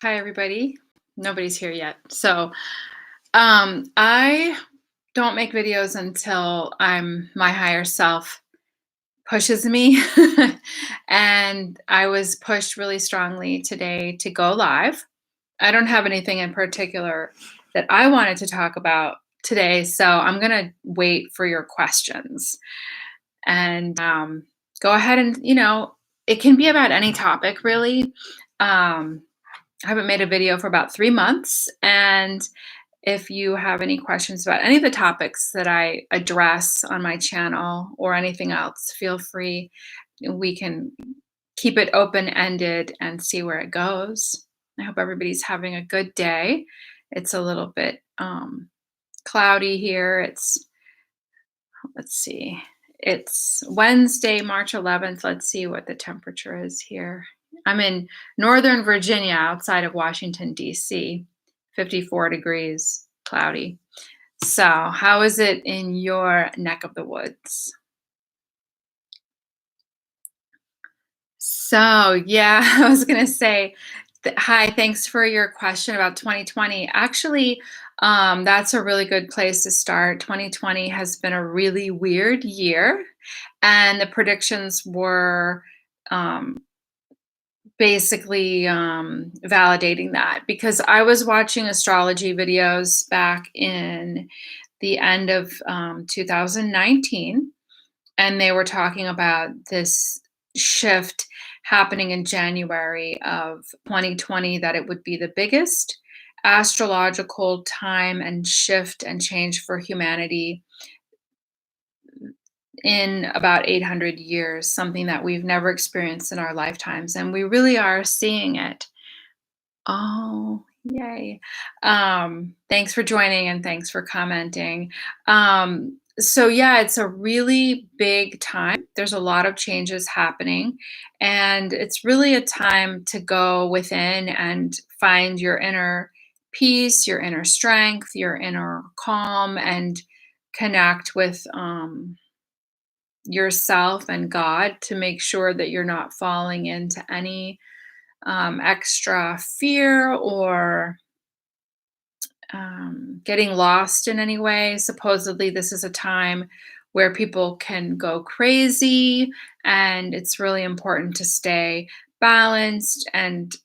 Hi, everybody. Nobody's here yet. I don't make videos until my higher self pushes me. And I was pushed really strongly today to go live. I don't have anything in particular that I wanted to talk about today, so I'm going to wait for your questions and go ahead and, it can be about any topic, really. Um, I haven't made a video for about 3 months. And if you have any questions about any of the topics that I address on my channel or anything else, feel free. We can keep it open ended and see where it goes. I hope everybody's having a good day. It's a little bit cloudy here. Let's see, it's Wednesday, March 11th. Let's see what the temperature is here. I'm in Northern Virginia outside of Washington, D.C., 54 degrees, cloudy. So, how is it in your neck of the woods? So, yeah, I was going to say, hi, thanks for your question about 2020. Actually, that's a really good place to start. 2020 has been a really weird year, and the predictions were um, basically validating that because I was watching astrology videos back in the end of 2019, and they were talking about this shift happening in January of 2020, that it would be the biggest astrological time and shift and change for humanity in about 800 years, something that we've never experienced in our lifetimes. And we really are seeing it. Oh, yay. Thanks for joining and thanks for commenting. So yeah, it's a really big time. There's a lot of changes happening, and it's really a time to go within and find your inner peace, your inner strength, your inner calm, and connect with yourself and God to make sure that you're not falling into any extra fear or getting lost in any way. Supposedly, this is a time where people can go crazy, and it's really important to stay balanced and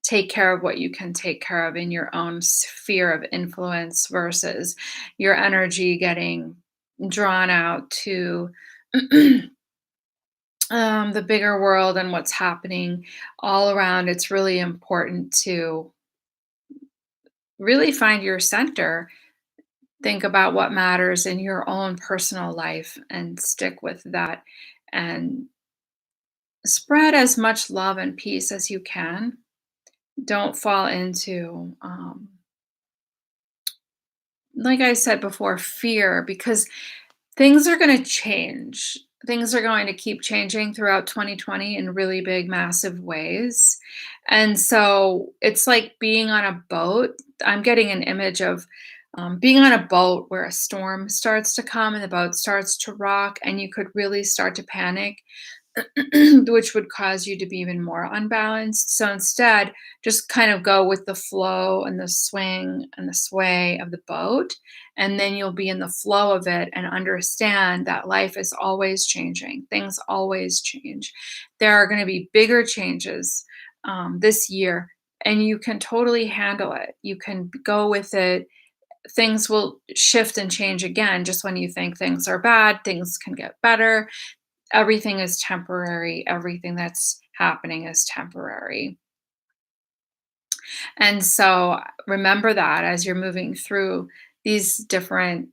take care of what you can take care of in your own sphere of influence versus your energy getting drawn out to the bigger world and what's happening all around. It's really important to really find your center, think about what matters in your own personal life and stick with that, and spread as much love and peace as you can. Don't fall into, like I said before, fear, because things are going to change. Things are going to keep changing throughout 2020 in really big, massive ways. And so it's like being on a boat. I'm getting an image of being on a boat where a storm starts to come and the boat starts to rock, and you could really start to panic, which would cause you to be even more unbalanced. So instead, just kind of go with the flow and the swing and the sway of the boat. And then you'll be in the flow of it and understand that life is always changing. Things always change. There are going to be bigger changes this year, and you can totally handle it. You can go with it. Things will shift and change again. Just when you think things are bad, things can get better. Everything is temporary. Everything that's happening is temporary. And so remember that as you're moving through these different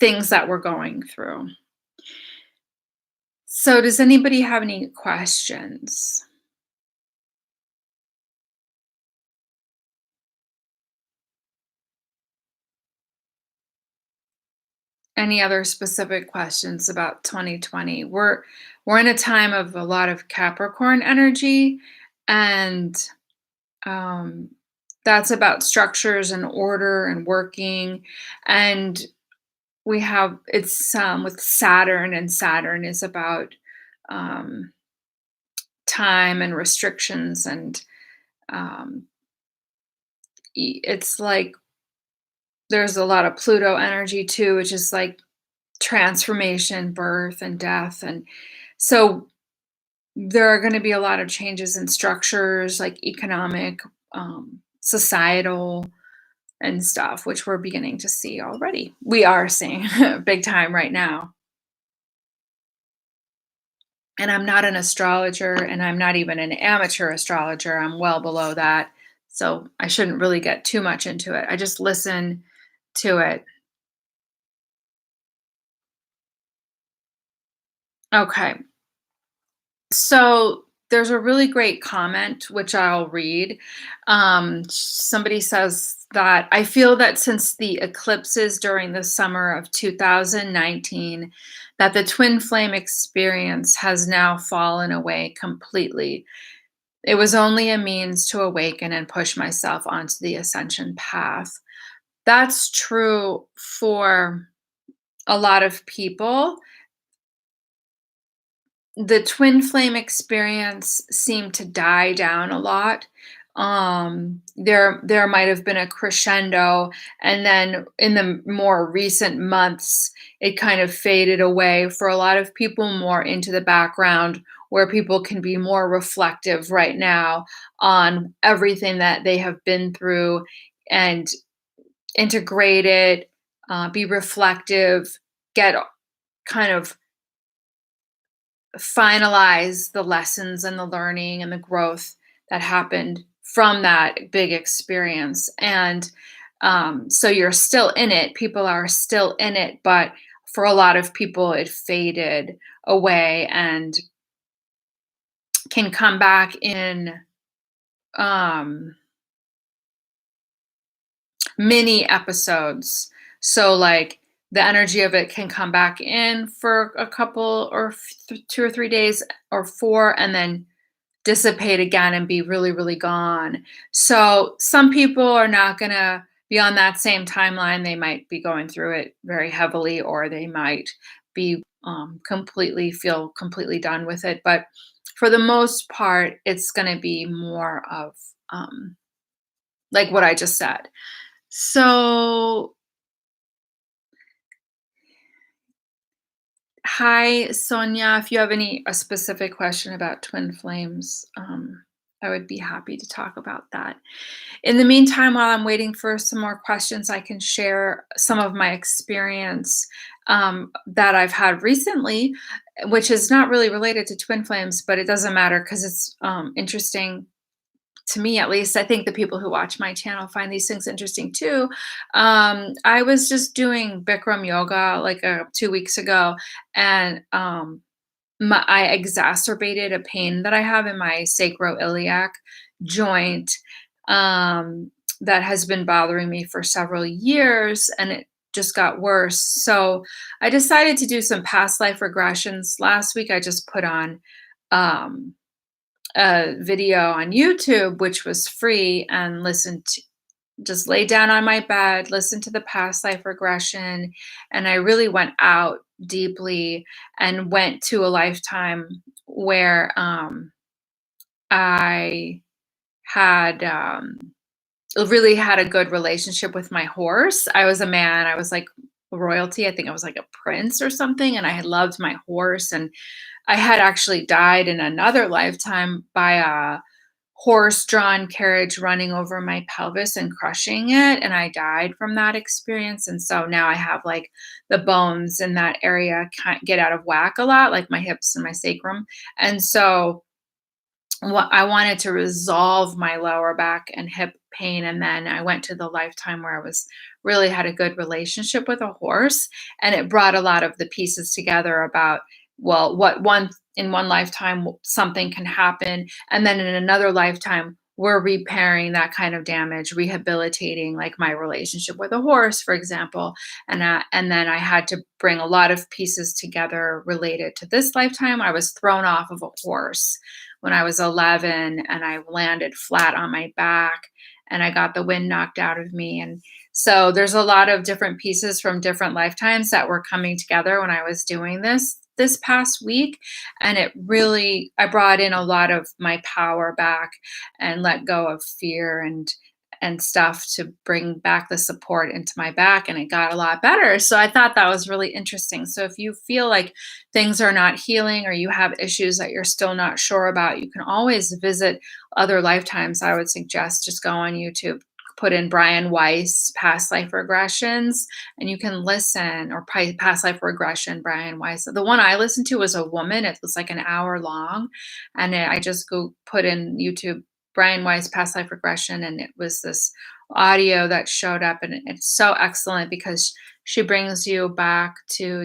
things that we're going through. So, does anybody have any questions? Any other specific questions about 2020? We're in a time of a lot of Capricorn energy, and um, that's about structures and order and working. And we have it's with Saturn, and Saturn is about um, time and restrictions and Um, it's like there's a lot of Pluto energy too, which is like transformation, birth, and death. And so there are going to be a lot of changes in structures like economic, societal, and stuff, which we're beginning to see already. We are seeing big time right now. And I'm not an astrologer, and I'm not even an amateur astrologer. I'm well below that. So I shouldn't really get too much into it. I just listen to it. Okay. So there's a really great comment, which I'll read. Somebody says that I feel that since the eclipses during the summer of 2019, that the twin flame experience has now fallen away completely. It was only a means to awaken and push myself onto the ascension path. That's true for a lot of people. The twin flame experience seemed to die down a lot. There might have been a crescendo, and then in the more recent months, it kind of faded away for a lot of people more into the background, where people can be more reflective right now on everything that they have been through and integrate it, be reflective, get kind of finalize the lessons and the learning and the growth that happened from that big experience. And so you're still in it. People are still in it, but for a lot of people, it faded away and can come back in um, mini episodes. So, like, the energy of it can come back in for a couple or 2 or 3 days or four, and then dissipate again and be really, really gone. So some people are not going to be on that same timeline. They might be going through it very heavily, or they might be completely feel completely done with it. But for the most part, it's going to be more of um, like what I just said. So, hi, Sonia. If you have any a specific question about twin flames, I would be happy to talk about that. In the meantime, while I'm waiting for some more questions, I can share some of my experience that I've had recently, which is not really related to twin flames, but it doesn't matter because it's interesting to me, at least. I think the people who watch my channel find these things interesting too. I was just doing Bikram yoga like 2 weeks ago, and I exacerbated a pain that I have in my sacroiliac joint, that has been bothering me for several years, and it just got worse. So I decided to do some past life regressions. Last week, I just put on um, a video on YouTube, which was free, and listened to, just lay down on my bed, listen to the past life regression, and I really went out deeply and went to a lifetime where I had really had a good relationship with my horse. I was a man. I was like royalty. I think I was like a prince or something, and I had loved my horse. And I had actually died in another lifetime by a horse-drawn carriage running over my pelvis and crushing it, and I died from that experience. And so now I have, like, the bones in that area kind get out of whack a lot, like my hips and my sacrum. And so what I wanted to resolve my lower back and hip pain, and then I went to the lifetime where I was really had a good relationship with a horse, and it brought a lot of the pieces together about, well, what one in one lifetime something can happen, and then in another lifetime we're repairing that kind of damage, rehabilitating, like my relationship with a horse, for example. And then I had to bring a lot of pieces together related to this lifetime. I was thrown off of a horse when I was 11, and I landed flat on my back, and I got the wind knocked out of me. And so there's a lot of different pieces from different lifetimes that were coming together when I was doing this this past week, and it really I brought in a lot of my power back and let go of fear and stuff to bring back the support into my back, and it got a lot better. So I thought that was really interesting. So if you feel like things are not healing or you have issues that you're still not sure about, you can always visit other lifetimes. I would suggest just go on YouTube, put in Brian Weiss past life regressions, and you can listen, or past life regression Brian Weiss. The one I listened to was a woman. It was like an hour long, and I just go put in YouTube Brian Weiss past life regression, and it was this audio that showed up, and it's so excellent because she brings you back to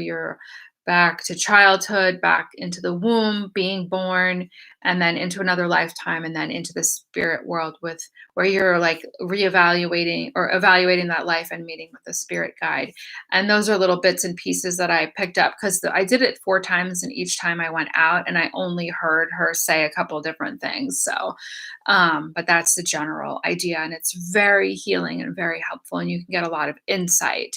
childhood, back into the womb, being born, and then into another lifetime, and then into the spirit world with where you're like reevaluating or evaluating that life and meeting with the spirit guide. And those are little bits and pieces that I picked up because I did it 4 times, and each time I went out and I only heard her say a couple different things. So, but that's the general idea, and it's very healing and very helpful, and you can get a lot of insight.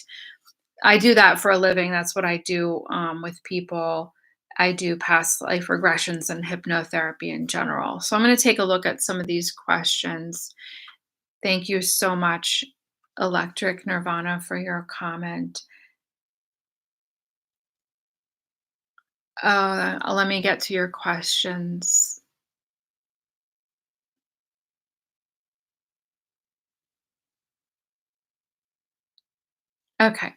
I do that for a living. That's what I do with people. I do past life regressions and hypnotherapy in general. So I'm going to take a look at some of these questions. Thank you so much, Electric Nirvana, for your comment. Let me get to your questions. Okay.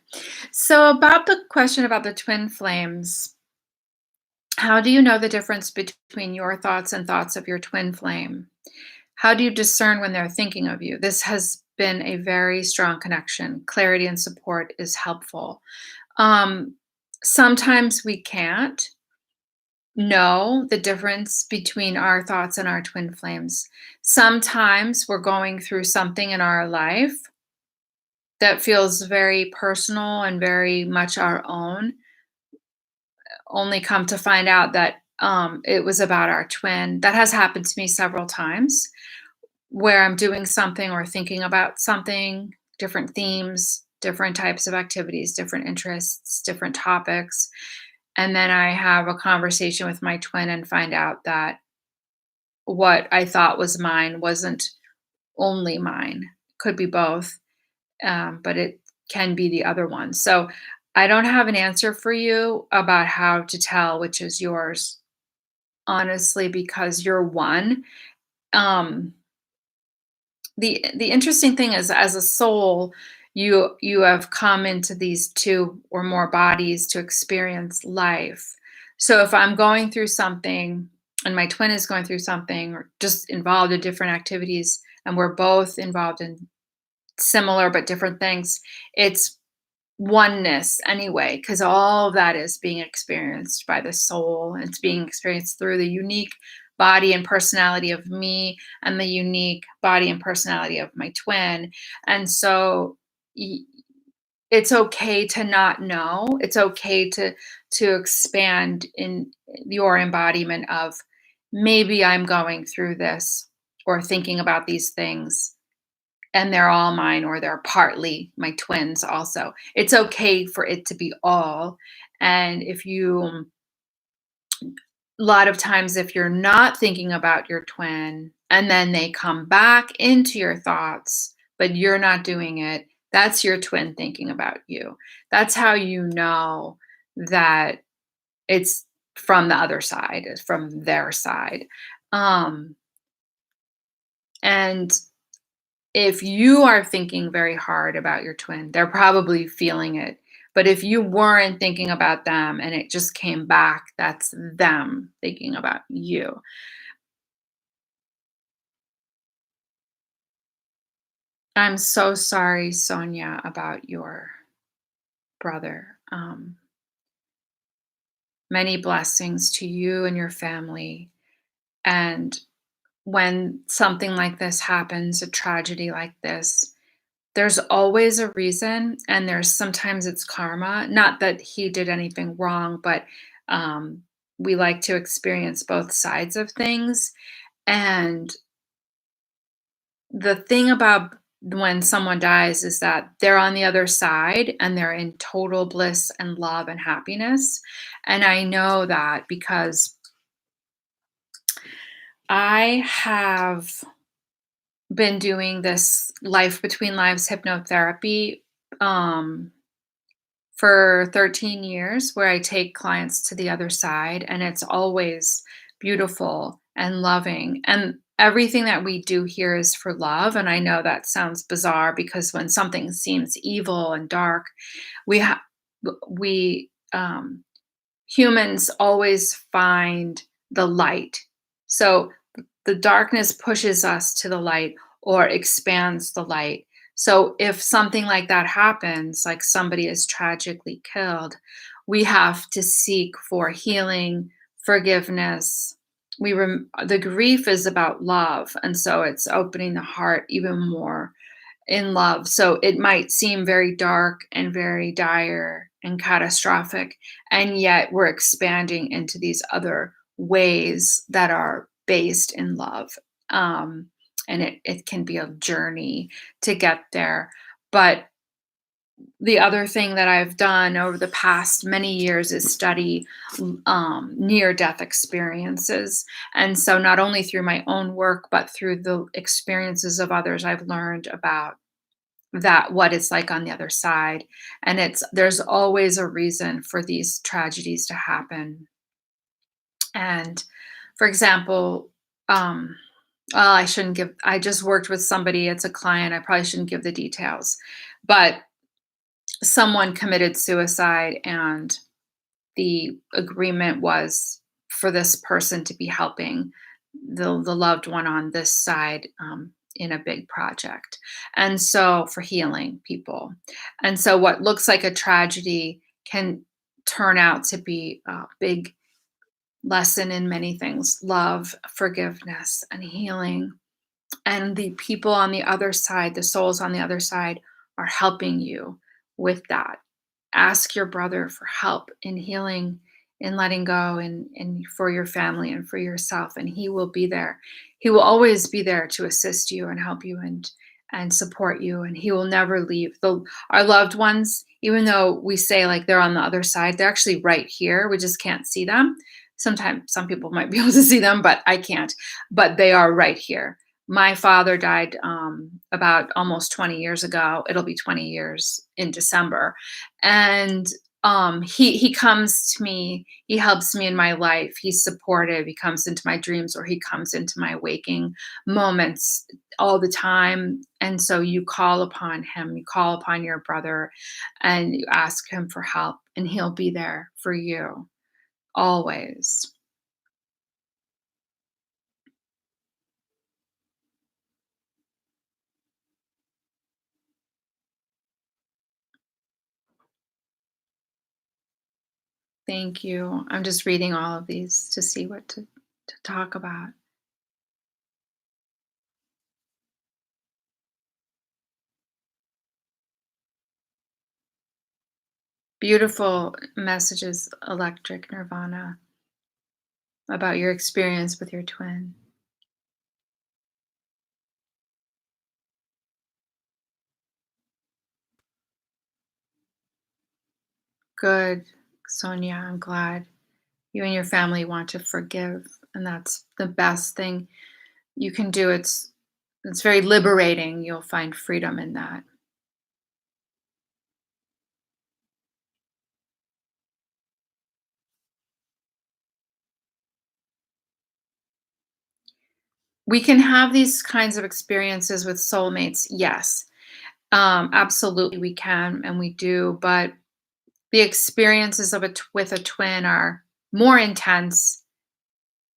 So, about the question about the twin flames, how do you know the difference between your thoughts and thoughts of your twin flame? How do you discern when they're thinking of you? This has been a very strong connection. Clarity and support is helpful. Um, Sometimes we can't know the difference between our thoughts and our twin flames. Sometimes we're going through something in our life that feels very personal and very much our own, only come to find out that it was about our twin. That has happened to me several times where I'm doing something or thinking about something, different themes, different types of activities, different interests, different topics. And then I have a conversation with my twin and find out that what I thought was mine wasn't only mine, could be both, but it can be the other one. So I don't have an answer for you about how to tell which is yours, honestly, because you're one. Um, the interesting thing is, as a soul, you have come into these two or more bodies to experience life. So if I'm going through something and my twin is going through something, or just involved in different activities, and we're both involved in similar but different things, it's oneness anyway, because all of that is being experienced by the soul. And it's being experienced through the unique body and personality of me and the unique body and personality of my twin. And so y- it's okay to not know. It's okay to expand in your embodiment of, maybe I'm going through this or thinking about these things, and they're all mine, or they're partly my twins also. It's okay for it to be all. And if you a lot of times, if you're not thinking about your twin and then they come back into your thoughts, but you're not doing it, that's your twin thinking about you. That's how you know that it's from the other side, it's from their side. Um, and if you are thinking very hard about your twin, they're probably feeling it. But if you weren't thinking about them and it just came back, that's them thinking about you. I'm so sorry, Sonia, about your brother. Many blessings to you and your family. And when something like this happens, a tragedy like this, there's always a reason, and there's sometimes it's karma. Not that he did anything wrong, but um, we like to experience both sides of things. And the thing about when someone dies is that they're on the other side and they're in total bliss and love and happiness. And I know that because I have been doing this life between lives hypnotherapy um, for 13 years, where I take clients to the other side, and it's always beautiful and loving. And everything that we do here is for love. And I know that sounds bizarre because when something seems evil and dark, we have we humans always find the light. So the darkness pushes us to the light or expands the light. So if something like that happens, like somebody is tragically killed, we have to seek for healing, forgiveness. The grief is about love, and so it's opening the heart even more in love. So it might seem very dark and very dire and catastrophic, and yet we're expanding into these other ways that are based in love. Um, and it can be a journey to get there. But the other thing that I've done over the past many years is study near death experiences. And so, not only through my own work, but through the experiences of others, I've learned about that what it's like on the other side. And there's always a reason for these tragedies to happen. And for example, well, I just worked with somebody, it's a client, I probably shouldn't give the details, but someone committed suicide, and the agreement was for this person to be helping the loved one on this side, in a big project, and so for healing people. And so what looks like a tragedy can turn out to be a big lesson in many things: love, forgiveness, and healing. And the people on the other side, the souls on the other side, are helping you with that. Ask your brother for help in healing, in letting go, and for your family and for yourself, and he will be there. He will always be there to assist you and help you and support you, and he will never leave. Our loved ones, even though we say like they're on the other side, they're actually right here. We just can't see them. Sometimes some people might be able to see them, but I can't. But they are right here. My father died about almost 20 years ago. It'll be 20 years in December. And he comes to me, he helps me in my life. He's supportive. He comes into my dreams, or he comes into my waking moments all the time. And so you call upon him, you call upon your brother, and you ask him for help, and he'll be there for you always. Thank you. I'm just reading all of these to see what to talk about. Beautiful messages, Electric Nirvana, about your experience with your twin. Good, Sonia. I'm glad you and your family want to forgive, and that's the best thing you can do. It's very liberating. You'll find freedom in that. We can have these kinds of experiences with soulmates. Yes, absolutely, we can, and we do. But the experiences with a twin are more intense,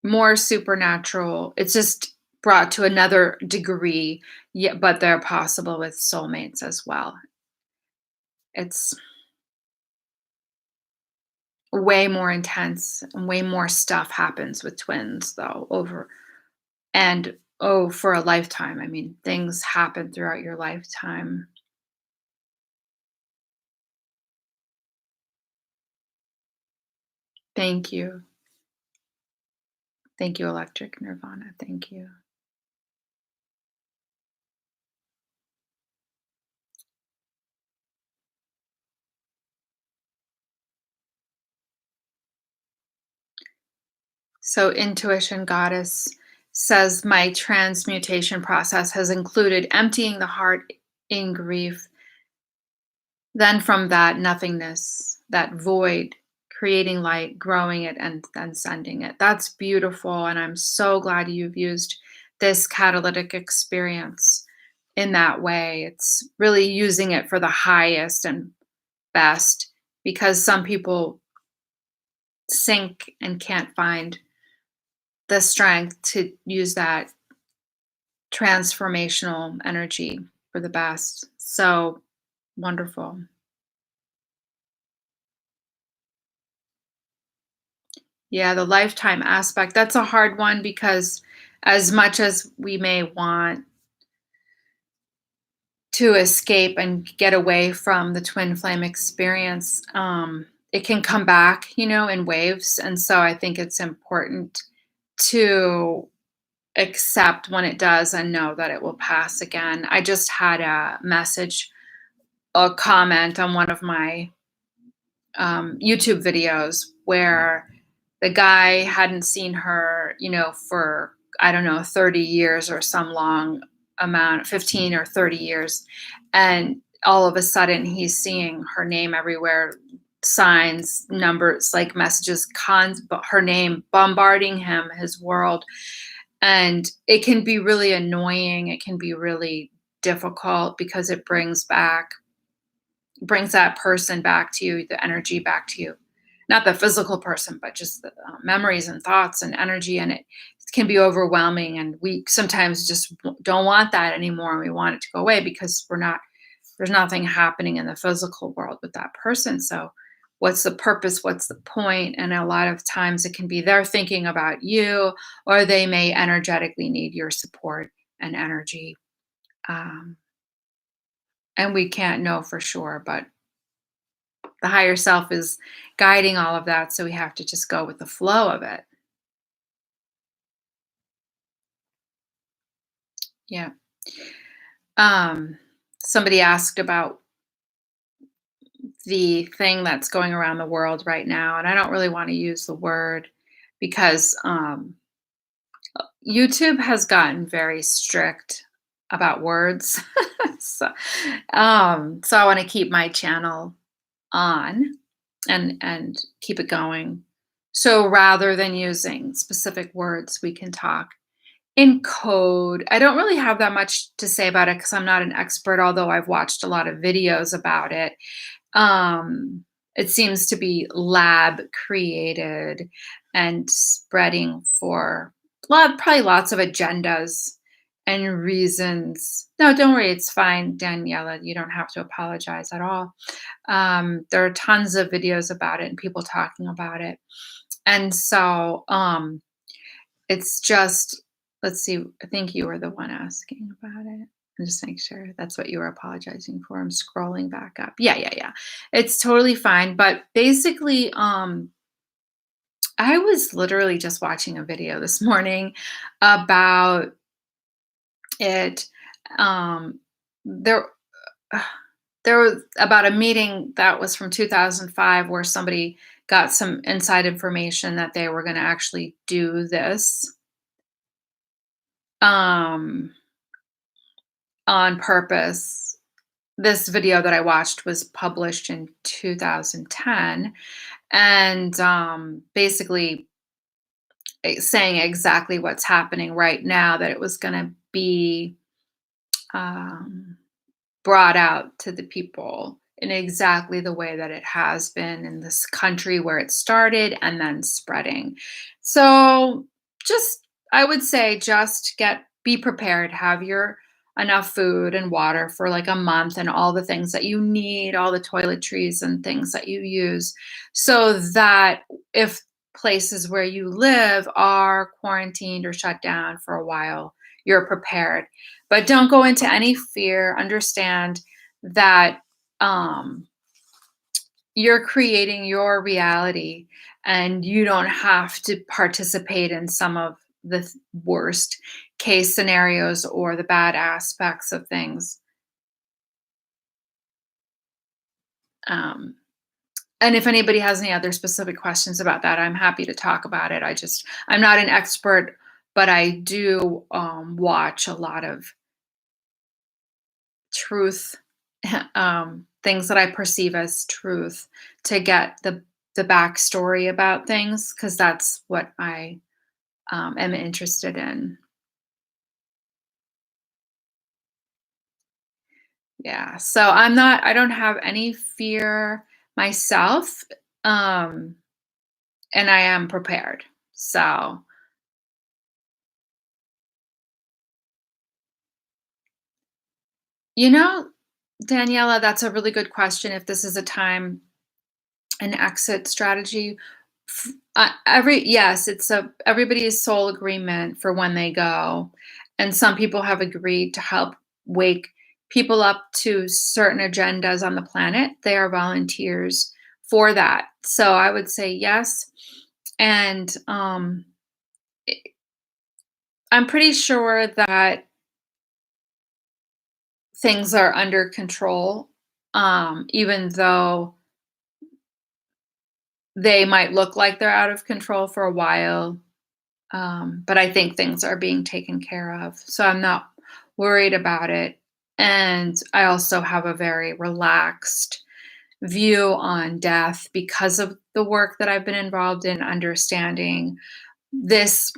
more supernatural. It's just brought to another degree, yeah, but they're possible with soulmates as well. It's way more intense, and way more stuff happens with twins though, over and oh, for a lifetime. I mean, things happen throughout your lifetime. Thank you. Thank you, Electric Nirvana. Thank you. So, Intuition Goddess says, my transmutation process has included emptying the heart in grief, then from that nothingness, that void, creating light, growing it, and then sending it. That's beautiful. And I'm so glad you've used this catalytic experience in that way. It's really using it for the highest and best, because some people sink and can't find the strength to use that transformational energy for the best. So wonderful. Yeah, the lifetime aspect, that's a hard one, because as much as we may want to escape and get away from the twin flame experience, it can come back, in waves. And so I think it's important to accept when it does and know that it will pass again. I just had a comment on one of my YouTube videos where the guy hadn't seen her, for, I don't know, 30 years or some long amount, 15 or 30 years. And all of a sudden he's seeing her name everywhere, signs, numbers, like messages, her name bombarding him, his world. And it can be really annoying. It can be really difficult, because it brings that person back to you, the energy back to you. Not the physical person, but just the memories and thoughts and energy. And it can be overwhelming. And we sometimes just don't want that anymore. And we want it to go away, because there's nothing happening in the physical world with that person. So what's the purpose? What's the point? And a lot of times it can be they're thinking about you, or they may energetically need your support and energy. Um, and we can't know for sure, but the higher self is guiding all of that, so we have to just go with the flow of it. Yeah. Um, Somebody asked about the thing that's going around the world right now, and I don't really want to use the word, because YouTube has gotten very strict about words. so, so I want to keep my channel on and keep it going. So rather than using specific words, we can talk in code. I don't really have that much to say about it, because I'm not an expert, although I've watched a lot of videos about it. It seems to be lab created and spreading for probably lots of agendas and reasons. No, don't worry, it's fine, Daniela. You don't have to apologize at all. There are tons of videos about it and people talking about it. And so it's just, let's see, I think you were the one asking about it. And just make sure that's what you were apologizing for. I'm scrolling back up. Yeah, yeah, yeah. It's totally fine. But basically, I was literally just watching a video this morning about it. Um, there, there was about a meeting that was from 2005 where somebody got some inside information that they were going to actually do this. Um, on purpose. This video that I watched was published in 2010, and basically saying exactly what's happening right now, that it was going to be um, brought out to the people in exactly the way that it has been in this country where it started and then spreading. So just, I would say, just be prepared, have your enough food and water for like a month, and all the things that you need, all the toiletries and things that you use, so that if places where you live are quarantined or shut down for a while, you're prepared. But don't go into any fear. Understand that you're creating your reality, and you don't have to participate in some of the worst case scenarios or the bad aspects of things. Um, And if anybody has any other specific questions about that, I'm happy to talk about it. I'm not an expert, but I do watch a lot of truth, things that I perceive as truth to get the backstory about things because that's what I am interested in. Yeah. So I don't have any fear myself. Um, and I am prepared. So, you know, Daniela, that's a really good question. If this is a time, an exit strategy, yes, it's everybody's sole agreement for when they go, and some people have agreed to help wake people up to certain agendas on the planet. They are volunteers for that. So I would say yes, and I'm pretty sure that things are under control, even though they might look like they're out of control for a while. But I think things are being taken care of. So I'm not worried about it. And I also have a very relaxed view on death because of the work that I've been involved in understanding this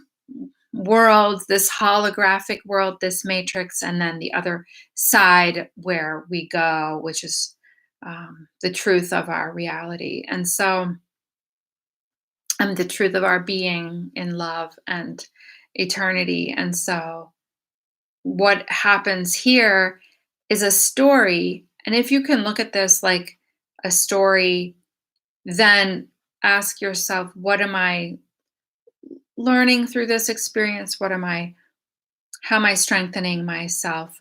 world, this holographic world, this matrix, and then the other side where we go, which is the truth of our reality. And so, the truth of our being in love and eternity. And so, what happens here is a story. And if you can look at this like a story, then ask yourself, what am I learning through this experience? How am I strengthening myself?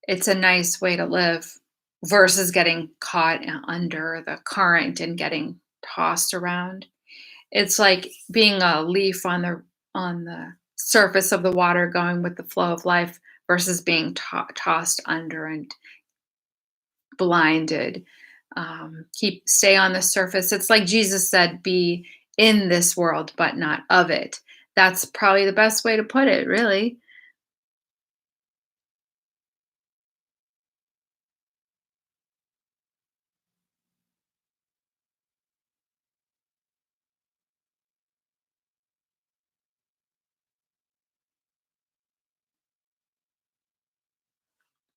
It's a nice way to live versus getting caught under the current and getting tossed around. It's like being a leaf on the surface of the water going with the flow of life versus being tossed under and blinded. Stay on the surface. It's like Jesus said, be in this world, but not of it. That's probably the best way to put it, really.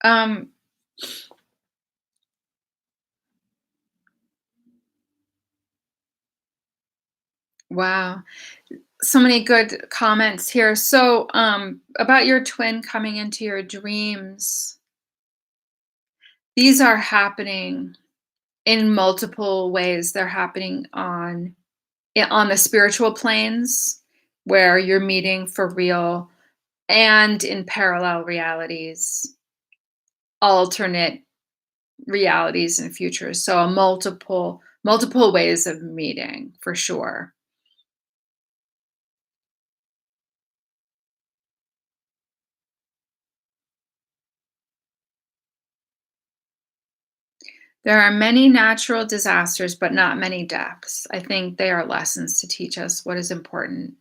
Um, wow. So many good comments here. So, about your twin coming into your dreams, these are happening in multiple ways. They're happening on the spiritual planes where you're meeting for real and in parallel realities, alternate realities and futures. So a multiple ways of meeting for sure. There are many natural disasters, but not many deaths. I think they are lessons to teach us what is important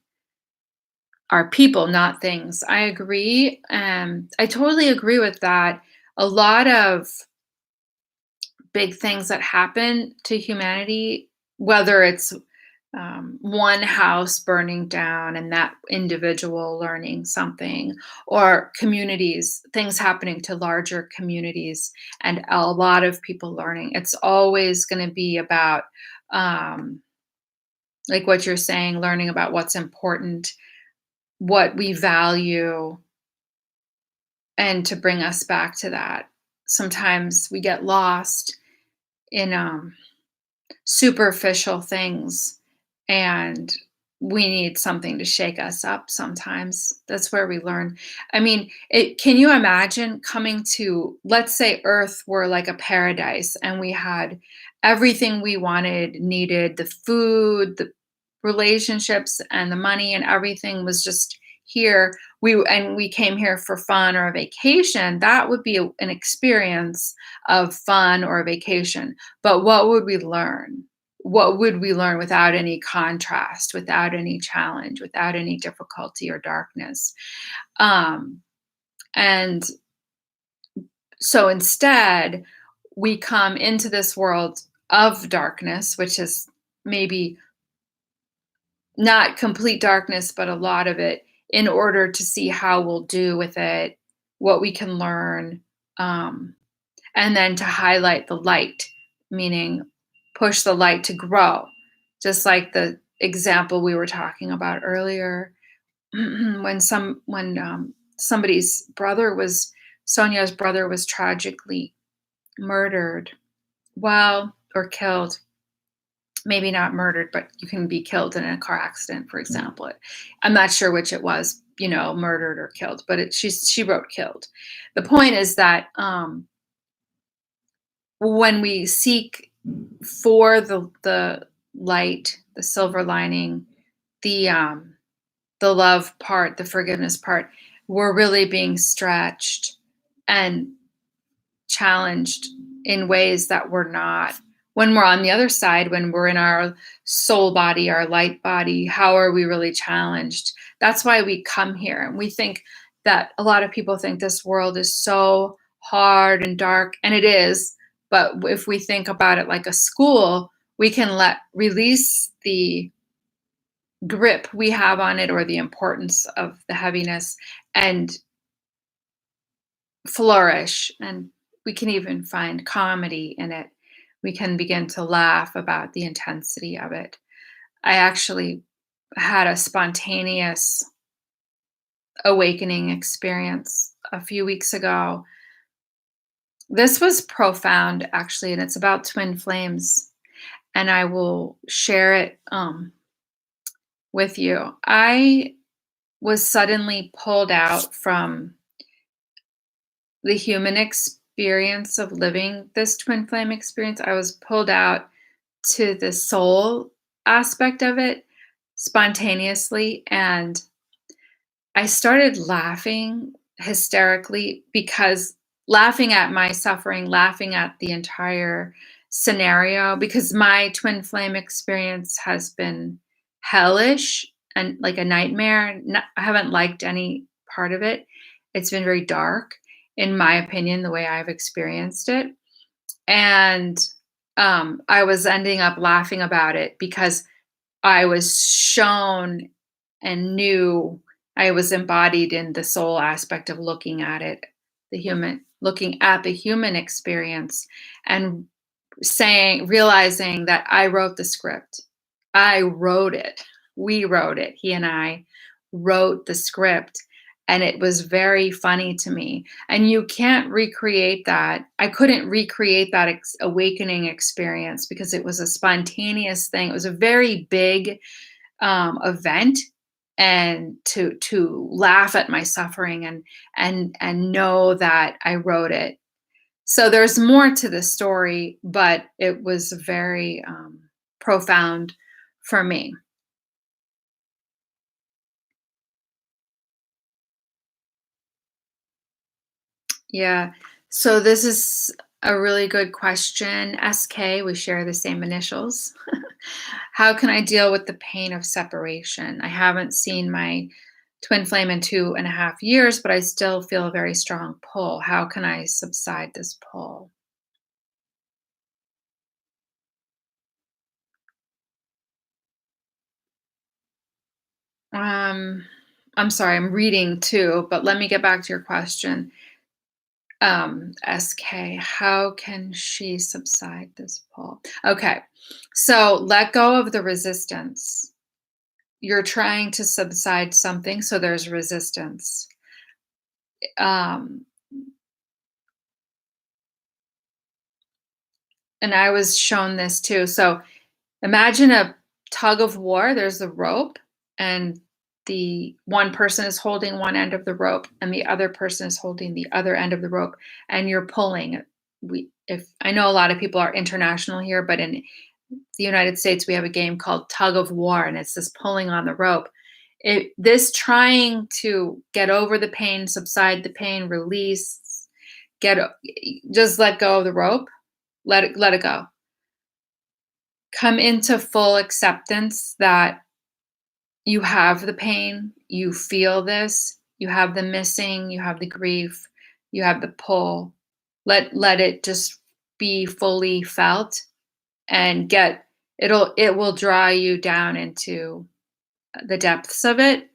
are people, not things. I agree. I totally agree with that. A lot of big things that happen to humanity, whether it's one house burning down and that individual learning something, or communities, things happening to larger communities, and a lot of people learning. It's always going to be about, um, like what you're saying, learning about what's important, what we value, and to bring us back to that. Sometimes we get lost in superficial things, and we need something to shake us up sometimes. That's where we learn. I mean, can you imagine coming to, let's say Earth were like a paradise and we had everything we wanted, needed, the food, the relationships and the money and everything was just here. We came here for fun or a vacation. That would be an experience of fun or a vacation. But what would we learn? what would we learn without any contrast, without any challenge, without any difficulty or darkness? Um, and so instead, we come into this world of darkness, which is maybe not complete darkness, but a lot of it, in order to see how we'll do with it, what we can learn, um, and then to highlight the light, meaning push the light to grow. Just like the example we were talking about earlier, when somebody's brother was Sonia's brother was tragically murdered, well, or killed, maybe not murdered, but you can be killed in a car accident, for example. I'm not sure which it was, murdered or killed, but she wrote killed. The point is that when we seek for the light, the silver lining, the love part, the forgiveness part, we're really being stretched and challenged in ways that we're not. When we're on the other side, when we're in our soul body, our light body, how are we really challenged? That's why we come here. And we think that a lot of people think this world is so hard and dark, and it is. But if we think about it like a school, we can release the grip we have on it or the importance of the heaviness and flourish. And we can even find comedy in it. We can begin to laugh about the intensity of it. I actually had a spontaneous awakening experience a few weeks ago. This was profound, actually, and it's about twin flames. And I will share it with you. I was suddenly pulled out from the human experience of living this twin flame experience. I was pulled out to the soul aspect of it spontaneously. And I started laughing hysterically, because laughing at my suffering, laughing at the entire scenario, because my twin flame experience has been hellish and like a nightmare. I haven't liked any part of it. It's been very dark, in my opinion, the way I've experienced it. And I was ending up laughing about it because I was shown and knew I was embodied in the soul aspect of looking at it, looking at the human experience, and realizing that I wrote the script. I wrote it. We wrote it. He and I wrote the script. And it was very funny to me. And you can't recreate that. I couldn't recreate that awakening experience because it was a spontaneous thing. It was a very big event, and to laugh at my suffering and know that I wrote it. So there's more to the story, but it was very profound for me. Yeah. So this is a really good question. SK, we share the same initials. How can I deal with the pain of separation? I haven't seen my twin flame in 2.5 years, but I still feel a very strong pull. How can I subside this pull? Um, I'm sorry, I'm reading too, but let me get back to your question. SK, how can she subside this pull? Okay, so let go of the resistance. You're trying to subside something, so there's resistance. Um, and I was shown this too. So imagine a tug of war. There's the rope, and the one person is holding one end of the rope, and the other person is holding the other end of the rope, and you're pulling. If I know a lot of people are international here, but in the United States, we have a game called Tug of War, and it's this pulling on the rope. This trying to get over the pain, subside the pain, release, just let go of the rope, let it go. come into full acceptance that you have the pain, you feel this, you have the missing, you have the grief, you have the pull. Let it just be fully felt and it will draw you down into the depths of it,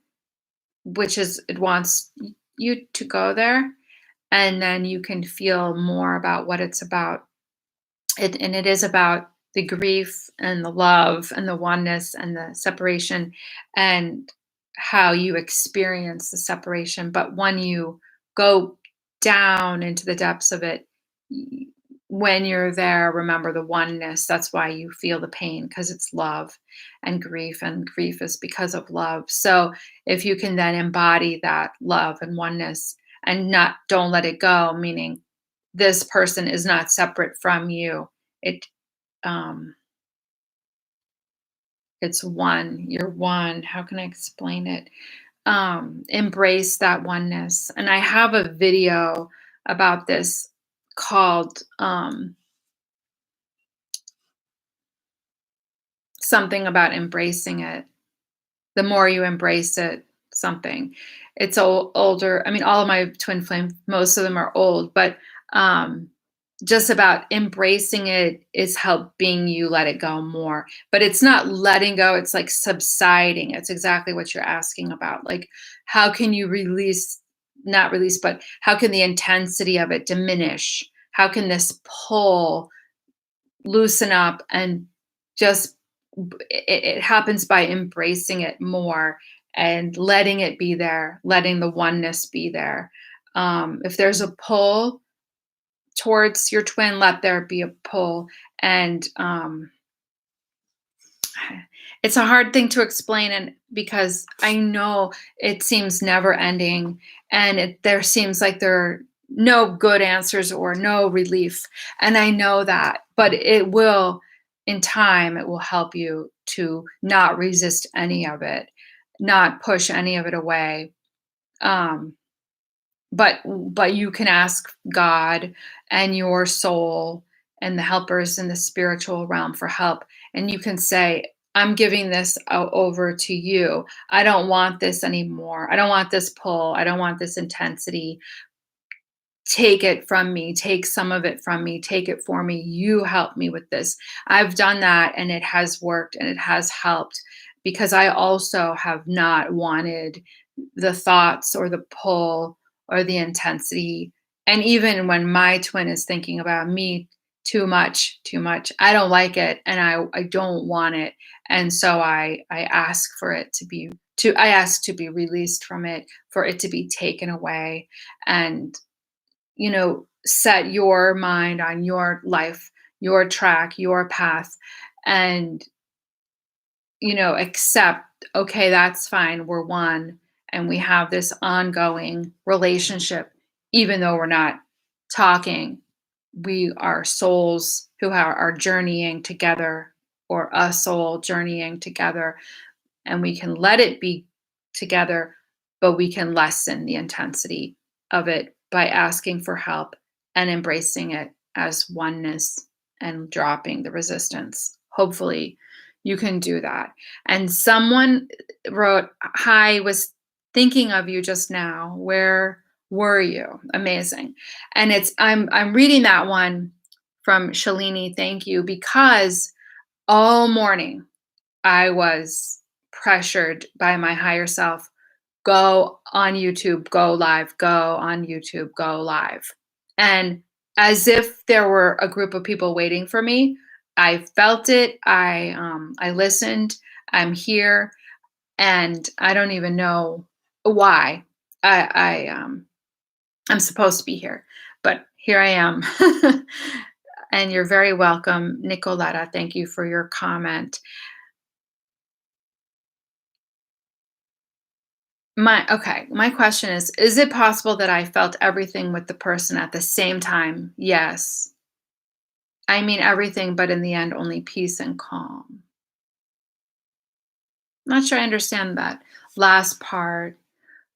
which is it wants you to go there, and then you can feel more about what it's about. And it is about the grief and the love and the oneness and the separation and how you experience the separation. But when you go down into the depths of it, y- when you're there, remember the oneness. That's why you feel the pain, because it's love, and grief is because of love. So if you can then embody that love and oneness and not don't let it go, meaning this person is not separate from you. It um it's one. You're one. How can I explain it? Embrace that oneness. And I have a video about this called something about embracing it. The more you embrace it, something. It's older. I mean, all of my twin flame, most of them are old, but um just about embracing it is helping you let it go more. But it's not letting go, it's like subsiding. It's exactly what you're asking about. Like, how can you release, not release, but how can the intensity of it diminish? How can this pull loosen up and just it happens by embracing it more and letting it be there, letting the oneness be there. If there's a pull towards your twin, let there be a pull. And it's a hard thing to explain, and because I know it seems never ending, and there seems like there are no good answers or no relief, and I know that, but it will, in time, it will help you to not resist any of it, not push any of it away. um, but you can ask God and your soul and the helpers in the spiritual realm for help, and you can say, I'm giving this over to you. I don't want this anymore. I don't want this pull. I don't want this intensity. Take it from me, take some of it from me, take it for me. You help me with this. I've done that and it has worked and it has helped, because I also have not wanted the thoughts or the pull or the intensity. And even when my twin is thinking about me too much, I don't like it, and I don't want it. And so I ask for it to be I ask to be released from it, for it to be taken away. And set your mind on your life, your track, your path, and, accept, okay, that's fine. We're one and we have this ongoing relationship, even though we're not talking. We are souls who are journeying together, or a soul journeying together, and we can let it be together, but we can lessen the intensity of it by asking for help and embracing it as oneness and dropping the resistance. Hopefully, you can do that. And someone wrote, "Hi, was thinking of you just now. Where were you?" Amazing. And I'm reading that one from Shalini. Thank you, because all morning I was pressured by my higher self, go on YouTube, go live, go on YouTube, go live. And as if there were a group of people waiting for me, I felt it. I listened. I'm here, and I don't even know why. I'm supposed to be here, but here I am. And you're very welcome, Nicoletta. Thank you for your comment. My question is it possible that I felt everything with the person at the same time? Yes. I mean everything, but in the end, only peace and calm. Not sure I understand that last part.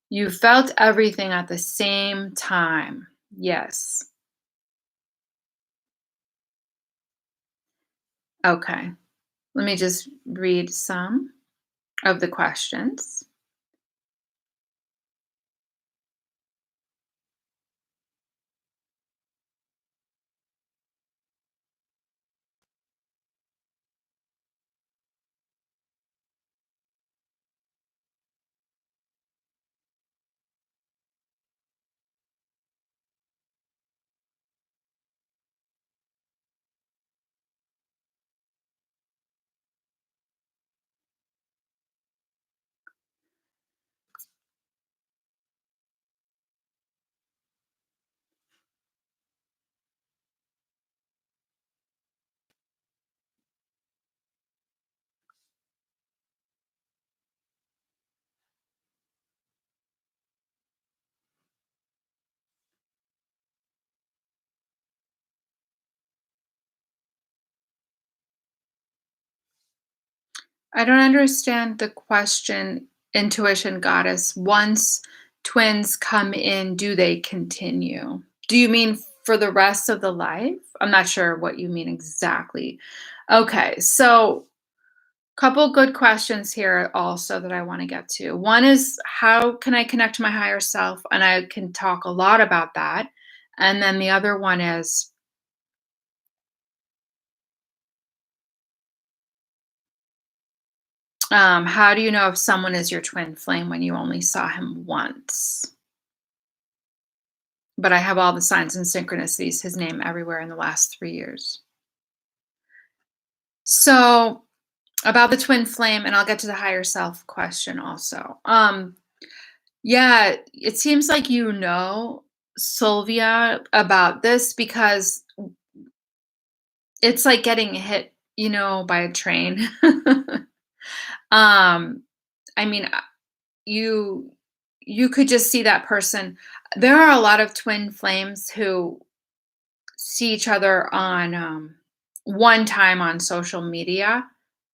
You felt everything at the same time. Yes. Okay. Let me just read some of the questions. I don't understand the question, intuition goddess. Once twins come in, do they continue? Do you mean for the rest of the life? I'm not sure what you mean exactly. Okay, so couple good questions here also that I want to get to. One is, how can I connect to my higher self? And I can talk a lot about that. And then the other one is, how do you know if someone is your twin flame when you only saw him once? But I have all the signs and synchronicities, his name everywhere in the last 3 years. So, about the twin flame, and I'll get to the higher self question also. Yeah, it seems like you know, Sylvia, about this because it's like getting hit, by a train. um, I mean, you you could just see that person. There are a lot of twin flames who see each other on one time on social media,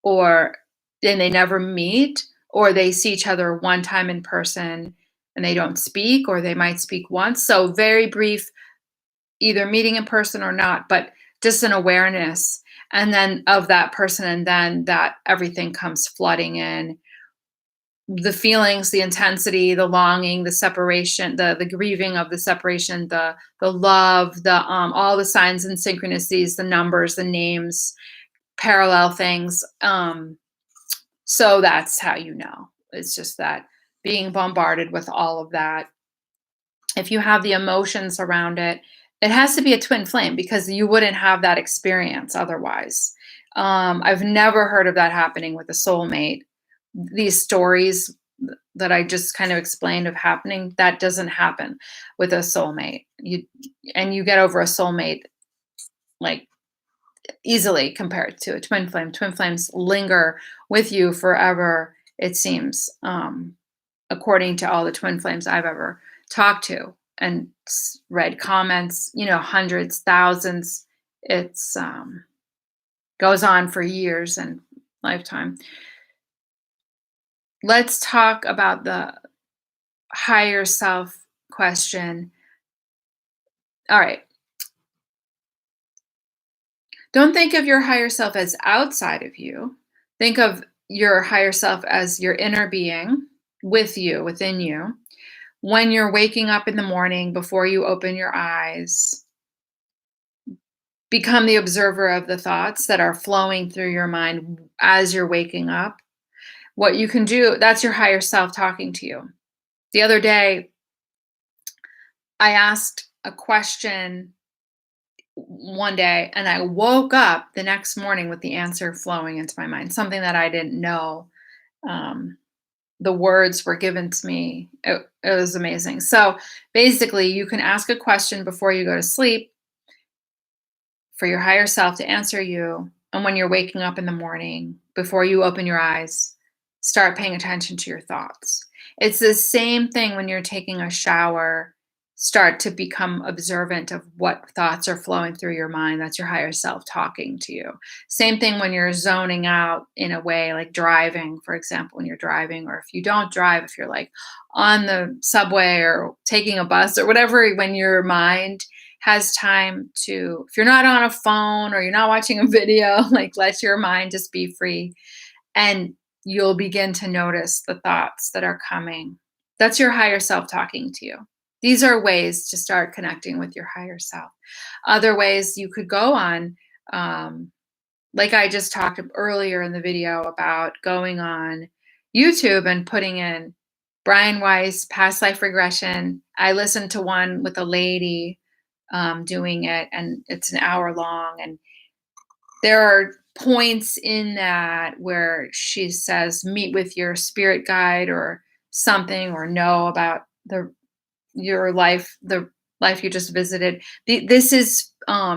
or then they never meet, or they see each other one time in person and they don't speak, or they might speak once. So very brief, either meeting in person or not, but just an awareness and then of that person, and then that everything comes flooding in, the feelings, the intensity, the longing, the separation, the grieving of the separation, the love, the all the signs and synchronicities, the numbers, the names, parallel things. So that's how you know. It's just that being bombarded with all of that. If you have the emotions around it, it has to be a twin flame because you wouldn't have that experience otherwise. I've never heard of that happening with a soulmate. These stories that I just kind of explained of happening, that doesn't happen with a soulmate. You get over a soulmate like easily compared to a twin flame. Twin flames linger with you forever, it seems, according to all the twin flames I've ever talked to and read comments, hundreds, thousands. It's goes on for years and lifetime. Let's talk about the higher self question. All right. Don't think of your higher self as outside of you. Think of your higher self as your inner being with you, within you. When you're waking up in the morning, before you open your eyes, become the observer of the thoughts that are flowing through your mind as you're waking up. What you can do, that's your higher self talking to you. The other day, I asked a question one day and I woke up the next morning with the answer flowing into my mind, something that I didn't know. Um, the words were given to me. It was amazing. So basically, you can ask a question before you go to sleep for your higher self to answer you. And when you're waking up in the morning, before you open your eyes, start paying attention to your thoughts. It's the same thing when you're taking a shower. Start to become observant of what thoughts are flowing through your mind. That's your higher self talking to you. Same thing when you're zoning out in a way, like driving, for example, when you're driving, or if you don't drive, if you're like on the subway or taking a bus or whatever, when your mind has time to, if you're not on a phone or you're not watching a video, like let your mind just be free, and you'll begin to notice the thoughts that are coming. That's your higher self talking to you. These are ways to start connecting with your higher self. Other ways you could go on, um, like I just talked earlier in the video about going on YouTube and putting in Brian Weiss, past life regression. I listened to one with a lady doing it, and it's an hour long. And there are points in that where she says, meet with your spirit guide or something, or know about your life, the life you just visited. This is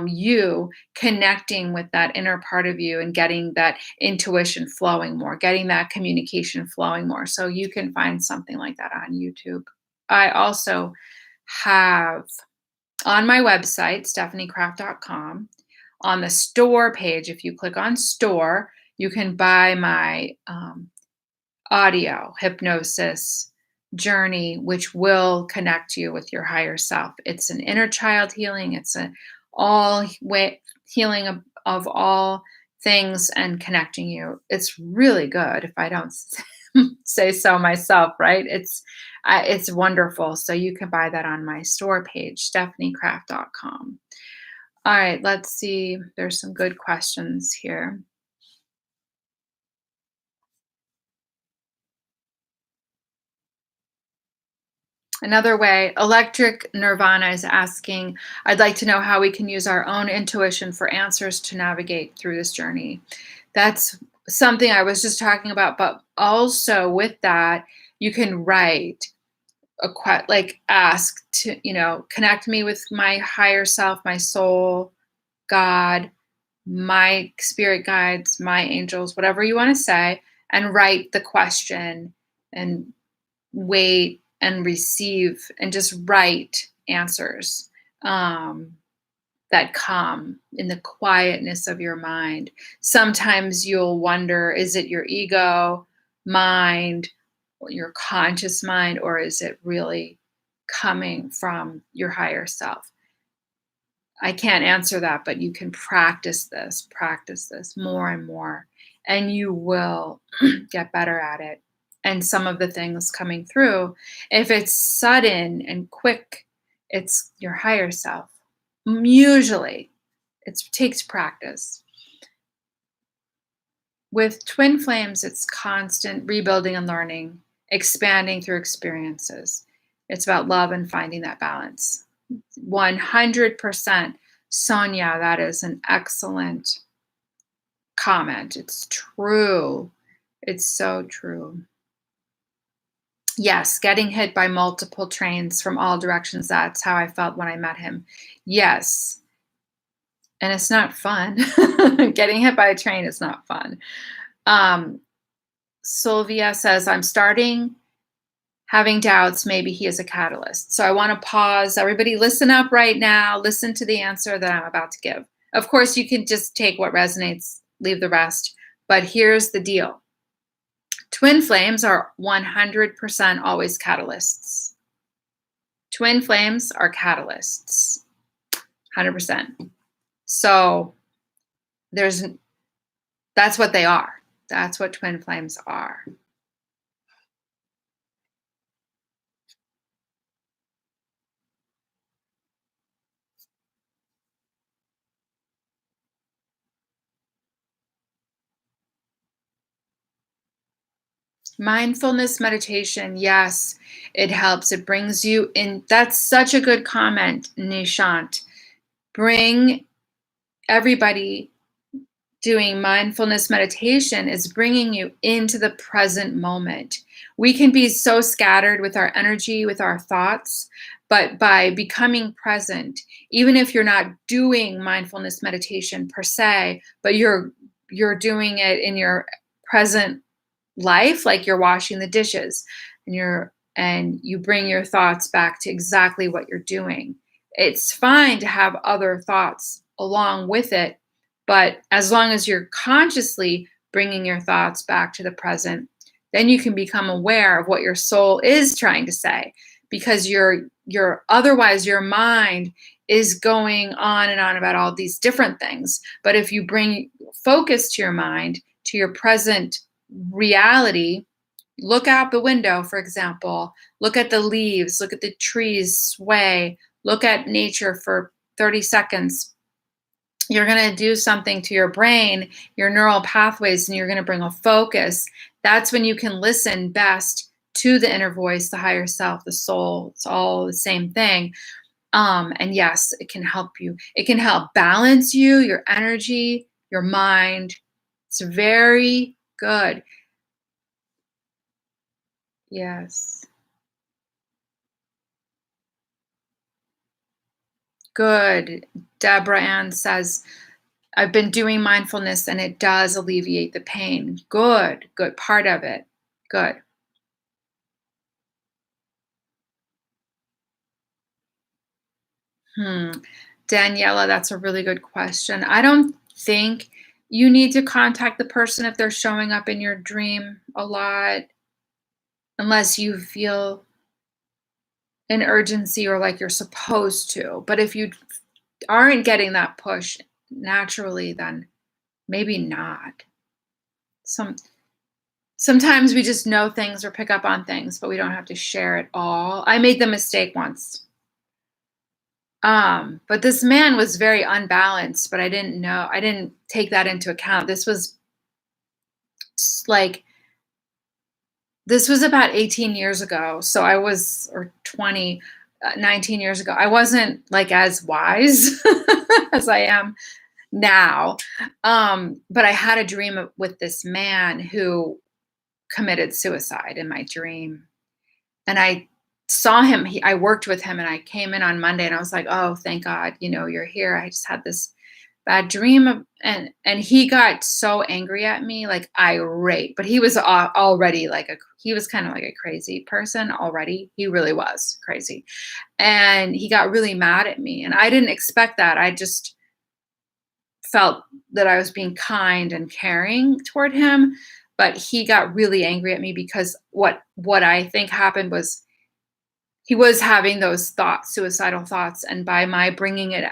you connecting with that inner part of you and getting that intuition flowing more, getting that communication flowing more. So you can find something like that on YouTube. I also have on my website, stephaniecraft.com, on the store page, if you click on store, you can buy my audio hypnosis journey, which will connect you with your higher self. It's an inner child healing. It's an all way healing of all things and connecting you. It's really good, if I don't say so myself, right? It's wonderful. So you can buy that on my store page, stephaniecraft.com. All right, let's see. There's some good questions here. Another way, Electric Nirvana is asking, I'd like to know how we can use our own intuition for answers to navigate through this journey. That's something I was just talking about, but also with that, you can write like ask to, connect me with my higher self, my soul, God, my spirit guides, my angels, whatever you want to say, and write the question and wait and receive and just write answers that come in the quietness of your mind. Sometimes you'll wonder, is it your ego mind or your conscious mind, or is it really coming from your higher self? I can't answer that, but you can practice this more and more, and you will get better at it. And some of the things coming through, if it's sudden and quick, it's your higher self. Usually, it takes practice. With twin flames, it's constant rebuilding and learning, expanding through experiences. It's about love and finding that balance. 100%. Sonia, that is an excellent comment. It's true. It's so true. Yes, getting hit by multiple trains from all directions. That's how I felt when I met him. Yes. And it's not fun. Getting hit by a train is not fun. Sylvia says, I'm starting having doubts, maybe he is a catalyst. So I want to pause. Everybody listen up right now. Listen to the answer that I'm about to give. Of course, you can just take what resonates, leave the rest. But here's the deal. Twin flames are 100% always catalysts. Twin flames are catalysts, 100%. So that's what they are. That's what twin flames are. Mindfulness meditation, yes, it helps. It brings you in. That's such a good comment, Nishant. Bring everybody doing mindfulness meditation is bringing you into the present moment. We can be so scattered with our energy, with our thoughts, but by becoming present, even if you're not doing mindfulness meditation per se, but you're doing it in your present life, like you're washing the dishes and you bring your thoughts back to exactly what you're doing. It's fine to have other thoughts along with it, but as long as you're consciously bringing your thoughts back to the present, then you can become aware of what your soul is trying to say. because otherwise your mind is going on and on about all these different things. But if you bring focus to your mind, to your present reality, look out the window, for example, look at the leaves, look at the trees sway, look at nature for 30 seconds. You're going to do something to your brain, your neural pathways, and you're going to bring a focus. That's when you can listen best to the inner voice, the higher self, the soul. It's all the same thing. And yes, it can help you. It can help balance you, your energy, your mind. It's very good. Yes. Good. Deborah Ann says, I've been doing mindfulness and it does alleviate the pain. Good. Good. Part of it. Good. Daniela, that's a really good question. I don't think you need to contact the person if they're showing up in your dream a lot, unless you feel an urgency or like you're supposed to. But if you aren't getting that push naturally, then maybe not. Sometimes we just know things or pick up on things, but we don't have to share it all. I made the mistake once. But this man was very unbalanced, but I didn't take that into account. Like, this was about 18 years ago. So or 20, 19 years ago. I wasn't like as wise as I am now. But I had a dream with this man who committed suicide in my dream. And I saw him, I worked with him, and I came in on Monday and I was like, oh, thank God, you're here. I just had this bad dream and he got so angry at me, like irate, but he was already he was kind of like a crazy person already. He really was crazy. And he got really mad at me and I didn't expect that. I just felt that I was being kind and caring toward him, but he got really angry at me because what I think happened was he was having those thoughts, suicidal thoughts, and by my bringing it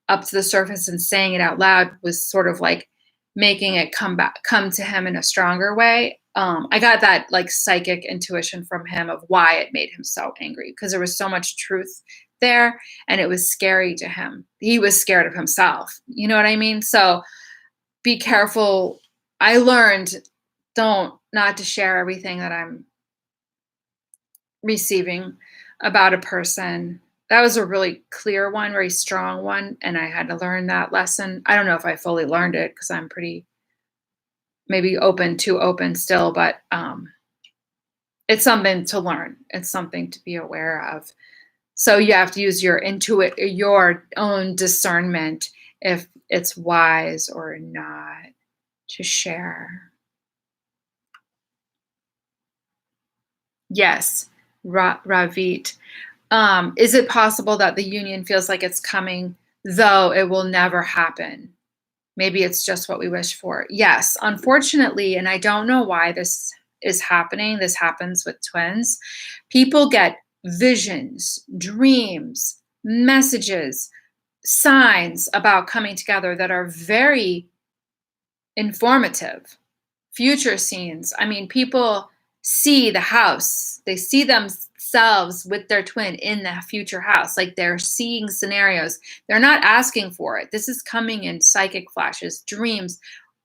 up to the surface and saying it out loud was sort of like making it come to him in a stronger way. I got that like psychic intuition from him of why it made him so angry, because there was so much truth there and it was scary to him. He was scared of himself. You know what I mean? So be careful. I learned not to share everything that I'm receiving about a person. That was a really clear one, very strong one, and I had to learn that lesson. I don't know if I fully learned it because I'm pretty maybe too open still, but it's something to learn. It's something to be aware of. So you have to use your own discernment if it's wise or not to share. Yes, Ravit. Is it possible that the union feels like it's coming, though it will never happen? Maybe it's just what we wish for. Yes, unfortunately, and I don't know why this is happening. This happens with twins. People get visions, dreams, messages, signs about coming together that are very informative. Future scenes. I mean, people see the house, they see themselves with their twin in the future house. Like they're seeing scenarios. They're not asking for it. This is coming in psychic flashes, dreams,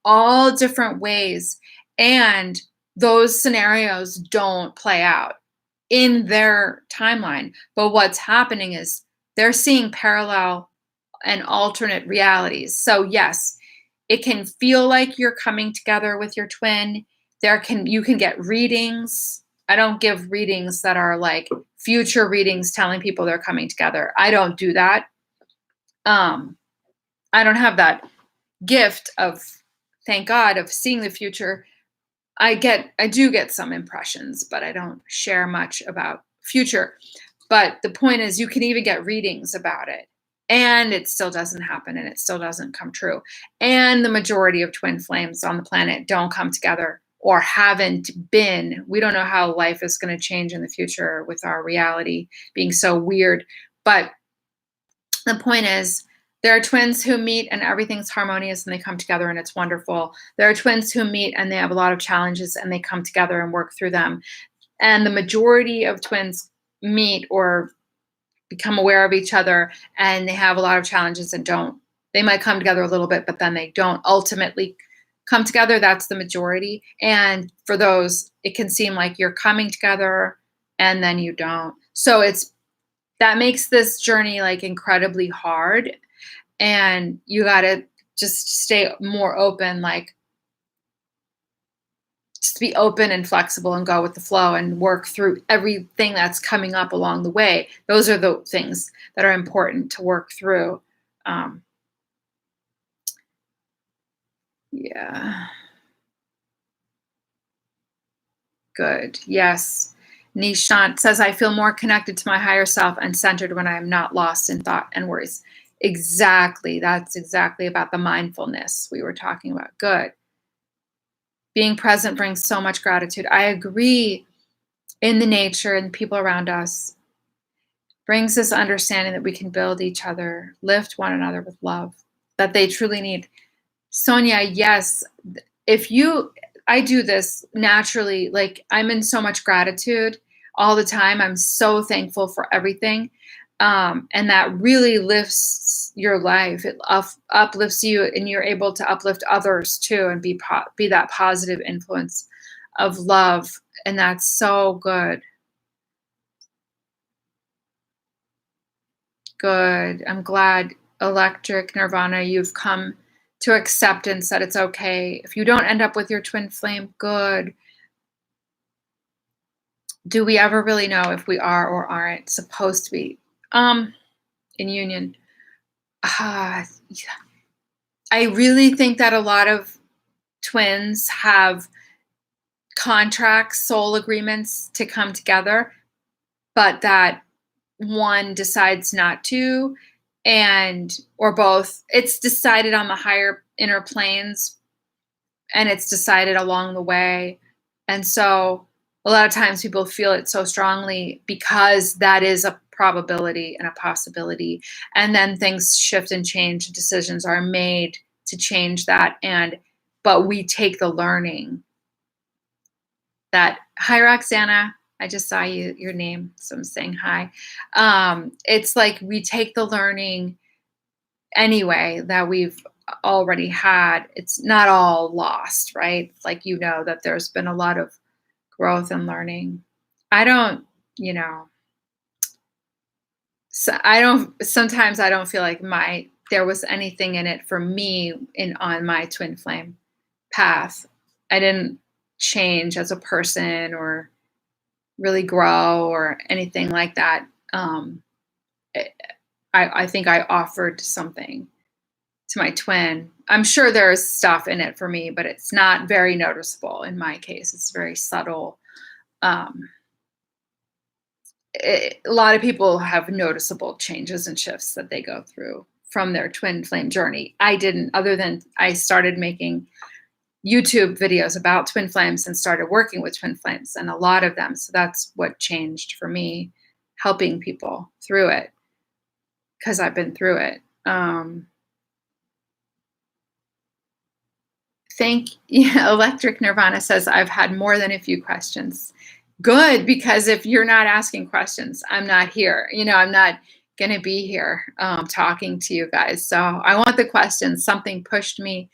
all different ways. And those scenarios don't play out in their timeline. But what's happening is they're seeing parallel and alternate realities. So yes, it can feel like you're coming together with your twin. You can get readings. I don't give readings that are like future readings telling people they're coming together. I don't do that. I don't have that gift of, thank God, of seeing the future. I do get some impressions, but I don't share much about future. But the point is, you can even get readings about it. And it still doesn't happen and it still doesn't come true. And the majority of twin flames on the planet don't come together or haven't been. We don't know how life is going to change in the future with our reality being so weird. But the point is, there are twins who meet and everything's harmonious and they come together and it's wonderful. There are twins who meet and they have a lot of challenges and they come together and work through them. And the majority of twins meet or become aware of each other and they have a lot of challenges and don't. They might come together a little bit, but then they don't ultimately come together. That's the majority. And for those, it can seem like you're coming together and then you don't. So that makes this journey like incredibly hard. And you got to just stay more open, like just be open and flexible and go with the flow and work through everything that's coming up along the way. Those are the things that are important to work through. Yeah. Good. Yes. Nishant says, I feel more connected to my higher self and centered when I am not lost in thought and worries. Exactly. That's exactly about the mindfulness we were talking about. Good. Being present brings so much gratitude. I agree. In the nature and people around us brings this understanding that we can build each other, lift one another with love that they truly need. Sonia, yes. I do this naturally. Like I'm in so much gratitude all the time. I'm so thankful for everything. And that really lifts your life. It uplifts you and you're able to uplift others too and be that positive influence of love. And that's so good. Good. I'm glad, Electric Nirvana, you've come to acceptance that it's okay. If you don't end up with your twin flame, good. Do we ever really know if we are or aren't supposed to be in union? I really think that a lot of twins have contracts, soul agreements to come together, but that one decides not to, or both. It's decided on the higher inner planes and it's decided along the way. And so a lot of times people feel it so strongly because that is a probability and a possibility. And then things shift and change. Decisions are made to change that. But we take the learning that, hi, Roxana, I just saw your name, so I'm saying hi. It's like we take the learning anyway that we've already had. It's not all lost, right? Like, that there's been a lot of growth and learning. Sometimes I don't feel like there was anything in it for me on my twin flame path. I didn't change as a person or really grow or anything like that. I think I offered something to my twin. I'm sure there's stuff in it for me, but it's not very noticeable in my case. It's very subtle. A lot of people have noticeable changes and shifts that they go through from their twin flame journey. I didn't, other than I started making YouTube videos about twin flames and started working with twin flames and a lot of them. So that's what changed for me, helping people through it because I've been through it. Electric Nirvana says, I've had more than a few questions. Good, because if you're not asking questions, I'm not here. I'm not going to be here talking to you guys. So I want the questions. Something pushed me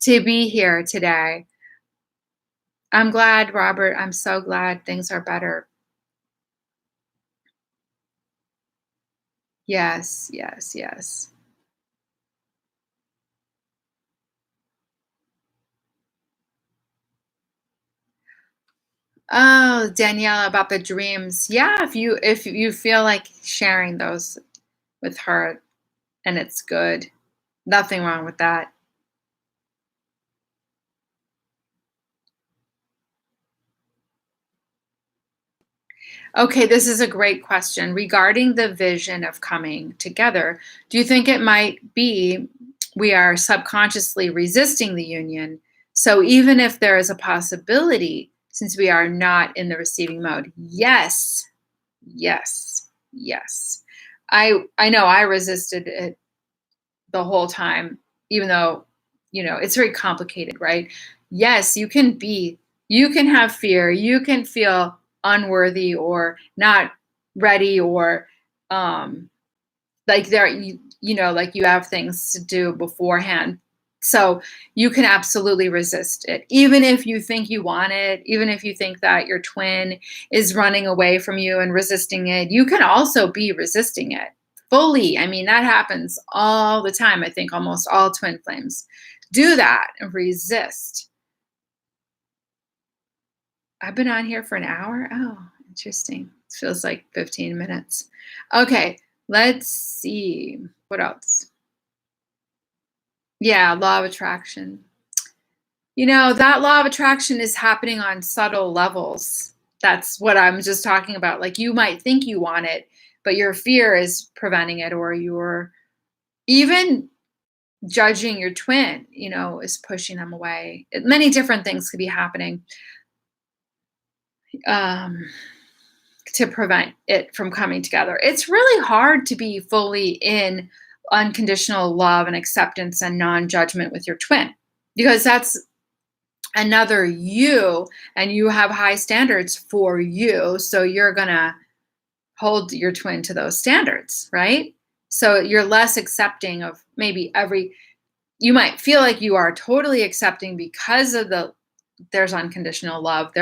to be here today. I'm glad, Robert. I'm so glad things are better. Yes, yes, yes. Oh, Daniela, about the dreams. Yeah, if you feel like sharing those with her and it's good, nothing wrong with that. Okay, this is a great question. Regarding the vision of coming together, do you think it might be we are subconsciously resisting the union So even if there is a possibility, since we are not in the receiving mode, yes, yes, yes. I know I resisted it the whole time, even though, it's very complicated, right? Yes, you can have fear, you can feel unworthy or not ready or um like like you have things to do beforehand. So you can absolutely resist it. Even if you think you want it, even if you think that your twin is running away from you and resisting it, you can also be resisting it fully. I mean, that happens all the time. I think almost all twin flames do that and resist. I've been on here for an hour. Oh, interesting. It feels like 15 minutes. Okay, let's see. What else? Yeah, law of attraction. That law of attraction is happening on subtle levels. That's what I'm just talking about. Like you might think you want it, but your fear is preventing it, or you're even judging your twin, is pushing them away. Many different things could be happening um, to prevent it from coming together. It's really hard to be fully in unconditional love and acceptance and non judgment with your twin because that's another you, and you have high standards for you, so you're gonna hold your twin to those standards, right? So you're less accepting of maybe every you might feel like you are totally accepting because of there's unconditional love.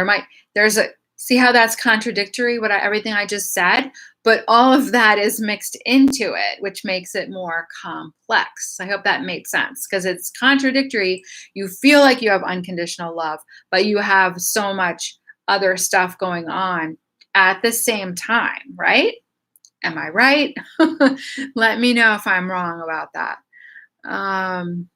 There's a see how that's contradictory everything I just said, but all of that is mixed into it, which makes it more complex. I hope that made sense because it's contradictory. You feel like you have unconditional love, but you have so much other stuff going on at the same time, right? Am I right? Let me know if I'm wrong about that. Um,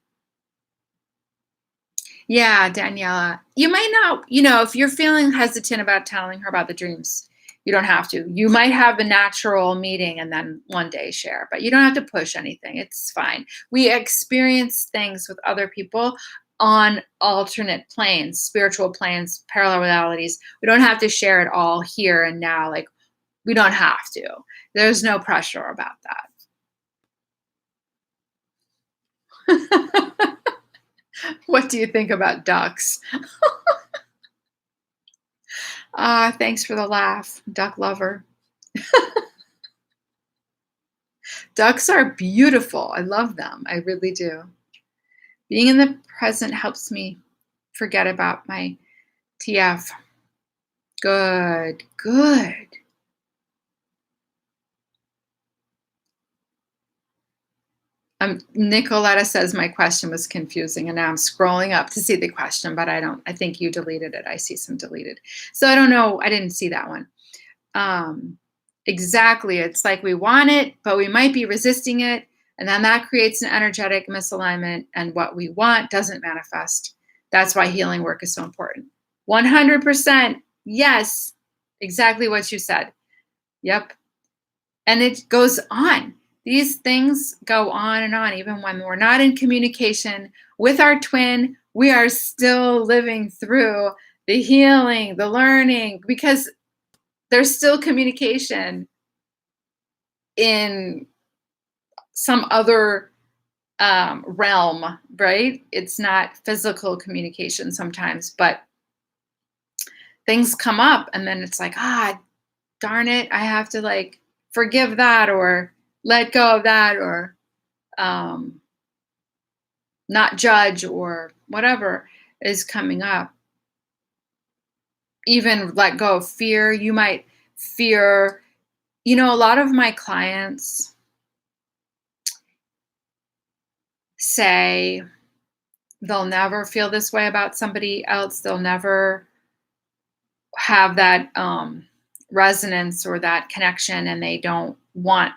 Yeah, Daniela. You might not, if you're feeling hesitant about telling her about the dreams, you don't have to. You might have a natural meeting and then one day share, but you don't have to push anything. It's fine. We experience things with other people on alternate planes, spiritual planes, parallel realities. We don't have to share it all here and now. Like, we don't have to. There's no pressure about that. What do you think about ducks? Thanks for the laugh, duck lover. Ducks are beautiful. I love them. I really do. Being in the present helps me forget about my TF. Good, good. Nicoletta says my question was confusing, and now I'm scrolling up to see the question, but I think you deleted it. I see some deleted. So I don't know. I didn't see that one. Exactly. It's like we want it, but we might be resisting it. And then that creates an energetic misalignment, and what we want doesn't manifest. That's why healing work is so important. 100%. Yes. Exactly what you said. Yep. And it goes on. These things go on and on. Even when we're not in communication with our twin, we are still living through the healing, the learning, because there's still communication in some other realm, right? It's not physical communication sometimes, but things come up and then it's like, darn it, I have to like forgive that or let go of that or not judge or whatever is coming up. Even let go of fear. You might fear, a lot of my clients say they'll never feel this way about somebody else. They'll never have that resonance or that connection, and they don't want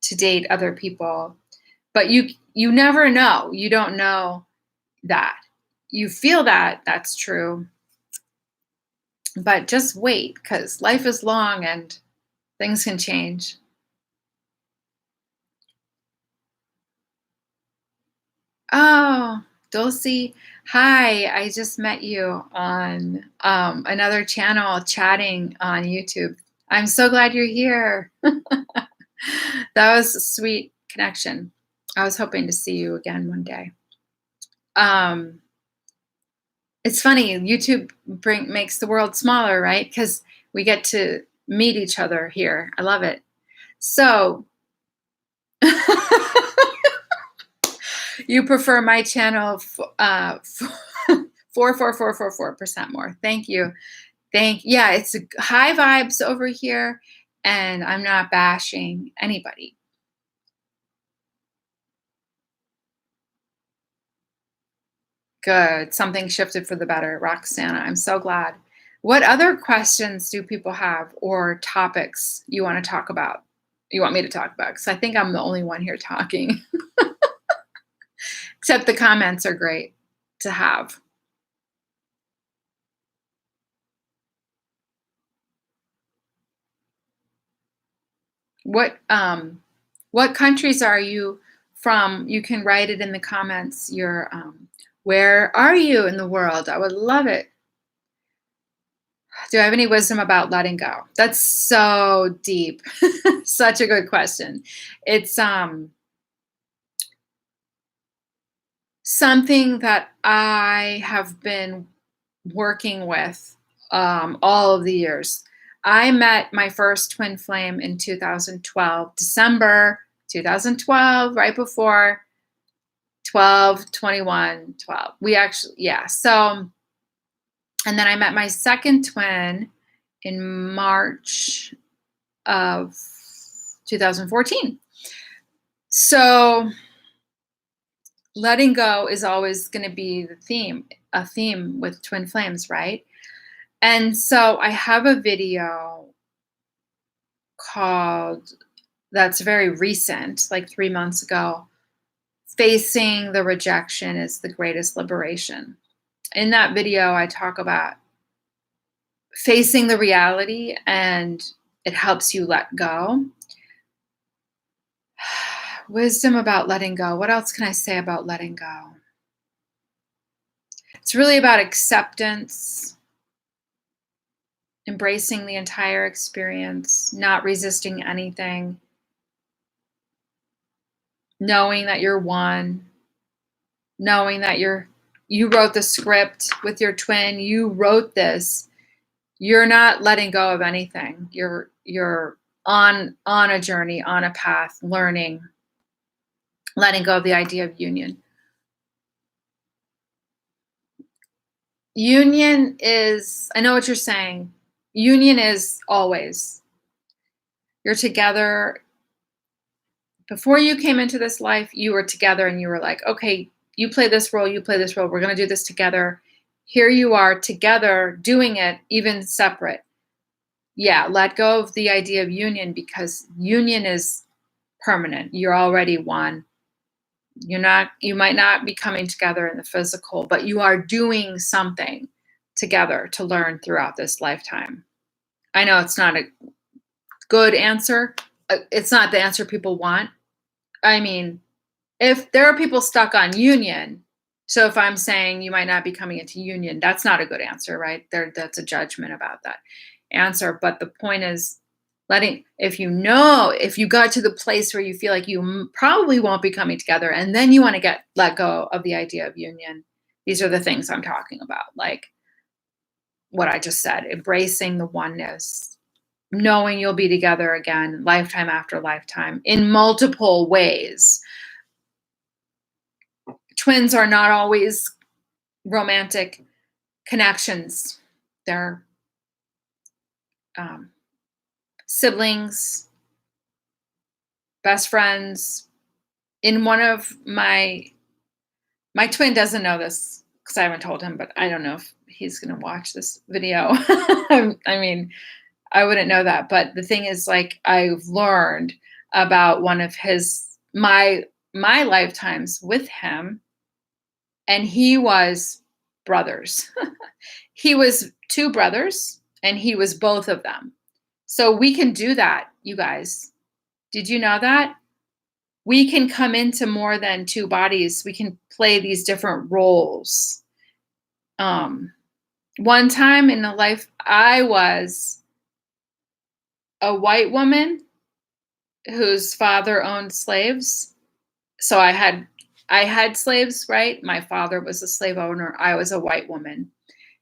to date other people. But you never know. You don't know that. You feel that that's true, but just wait, because life is long and things can change. Oh, Dulcie, Hi, I just met you on another channel chatting on YouTube. I'm so glad you're here. That was a sweet connection. I was hoping to see you again one day. Um, it's funny, YouTube makes the world smaller, right? Because we get to meet each other here. I love it. So, you prefer my channel 4,4,4,4,4% more. Thank you. Yeah, it's high vibes over here, and I'm not bashing anybody. Good. Something shifted for the better, Roxana. I'm so glad. What other questions do people have or topics you want to talk about? You want me to talk about? Because I think I'm the only one here talking. Except the comments are great to have. What countries are you from? You can write it in the comments. Where are you in the world? I would love it. Do I have any wisdom about letting go? That's so deep. Such a good question. It's something that I have been working with all of the years. I met my first twin flame in 2012, December 2012, right before 12, 21, 12. We actually, yeah. So, and then I met my second twin in March of 2014. So, letting go is always going to be a theme with twin flames, right? And so I have a video called that's very recent, like 3 months ago. Facing the rejection is the greatest liberation. In that video, I talk about facing the reality, and it helps you let go. Wisdom about letting go. What else can I say about letting go? It's really about acceptance, embracing the entire experience, not resisting anything, knowing that you're one, knowing that you wrote the script with your twin, you wrote this. You're not letting go of anything. You're on a journey, on a path, learning, letting go of the idea of union. Union is, I know what you're saying. Union is always. You're together. Before you came into this life, you were together and you were like, okay, you play this role, you play this role. We're going to do this together. Here you are together doing it, even separate. Yeah, let go of the idea of union, because union is permanent. You're already one. You might not be coming together in the physical, but you are doing something together to learn throughout this lifetime. I know it's not a good answer. It's not the answer people want. I mean, if there are people stuck on union, so if I'm saying you might not be coming into union, that's not a good answer, right? That's a judgment about that answer. But the point is, if you got to the place where you feel like you probably won't be coming together, and then you want to let go of the idea of union, these are the things I'm talking about, like what I just said, embracing the oneness, knowing you'll be together again, lifetime after lifetime, in multiple ways. Twins are not always romantic connections. They're siblings, best friends. In one of my twin doesn't know this because I haven't told him, but I don't know if he's going to watch this video. I mean, I wouldn't know that. But the thing is, like, I've learned about one of my lifetimes with him, and he was brothers. He was two brothers, and he was both of them. So we can do that, you guys. Did you know that? We can come into more than two bodies. We can play these different roles. One time in a life, I was a white woman whose father owned slaves. So I had slaves, right? My father was a slave owner. I was a white woman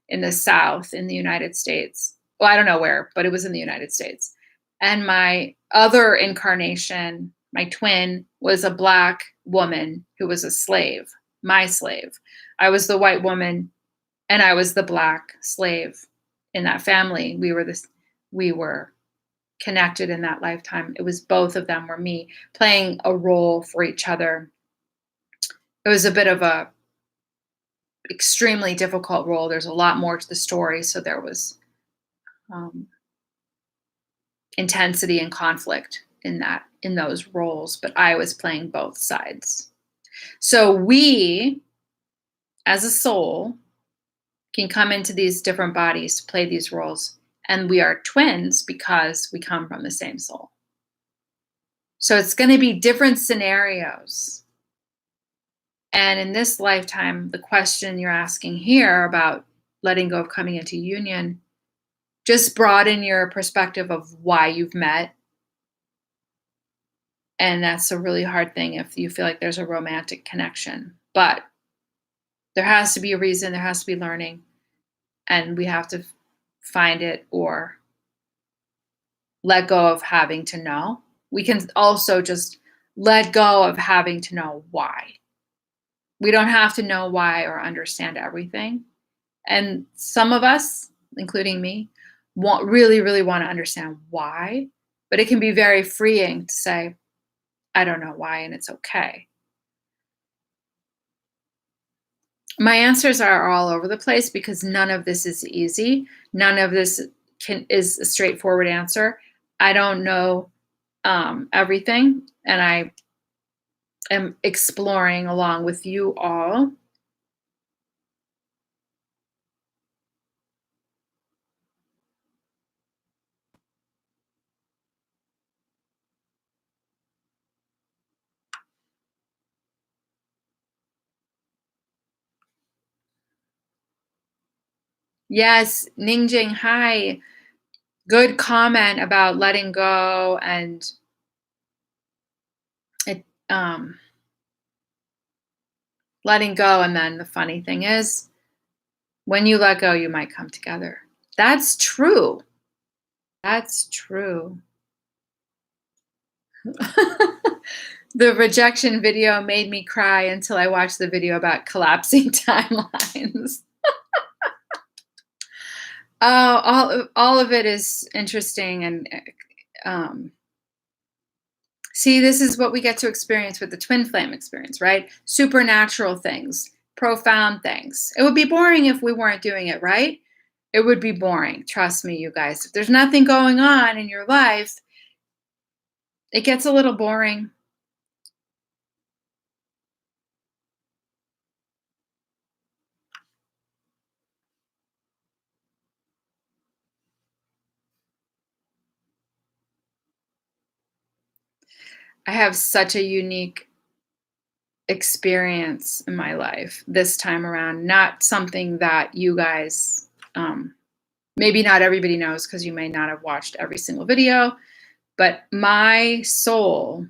in the South in the United States. Well, I don't know where, but it was in the United States. And my other incarnation, my twin, was a Black woman who was a slave, my slave. I was the white woman and I was the Black slave in that family. We were connected in that lifetime. It was both of them were me playing a role for each other. It was a bit of a extremely difficult role. There's a lot more to the story, so there was um, intensity and conflict in those roles, but I was playing both sides. So we, as a soul, can come into these different bodies to play these roles, and we are twins because we come from the same soul. So it's going to be different scenarios. And in this lifetime, the question you're asking here about letting go of coming into union, just broaden your perspective of why you've met. And that's a really hard thing if you feel like there's a romantic connection. But there has to be a reason, there has to be learning, and we have to find it or let go of having to know. We can also just let go of having to know why. We don't have to know why or understand everything. And some of us, including me, really, really want to understand why. But it can be very freeing to say, I don't know why, and it's okay. My answers are all over the place because none of this is easy. None of this is a straightforward answer. I don't know everything, and I am exploring along with you all. Yes, Ningjing, hi. Good comment about letting go and it letting go. And then the funny thing is, when you let go, you might come together. That's true. That's true. The rejection video made me cry until I watched the video about collapsing timelines. All of it is interesting, and see, this is what we get to experience with the twin flame experience, right? Supernatural things, profound things. It would be boring if we weren't doing it, right? It would be boring. Trust me, you guys. If there's nothing going on in your life, it gets a little boring. I have such a unique experience in my life this time around. Not something that you guys, maybe not everybody knows because you may not have watched every single video, but my soul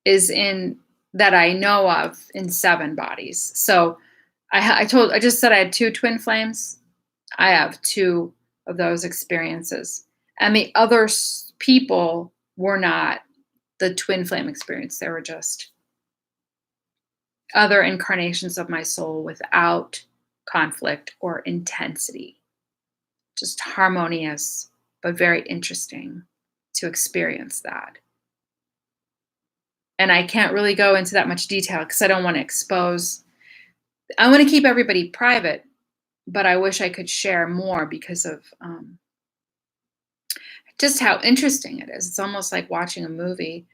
is in, that I know of, in 7 bodies. So I just said I had 2 twin flames. I have 2 of those experiences. And the other people were not the twin flame experience. They were just other incarnations of my soul without conflict or intensity. Just harmonious, but very interesting to experience that. And I can't really go into that much detail because I don't want to expose. I want to keep everybody private, but I wish I could share more because of just how interesting it is. It's almost like watching a movie,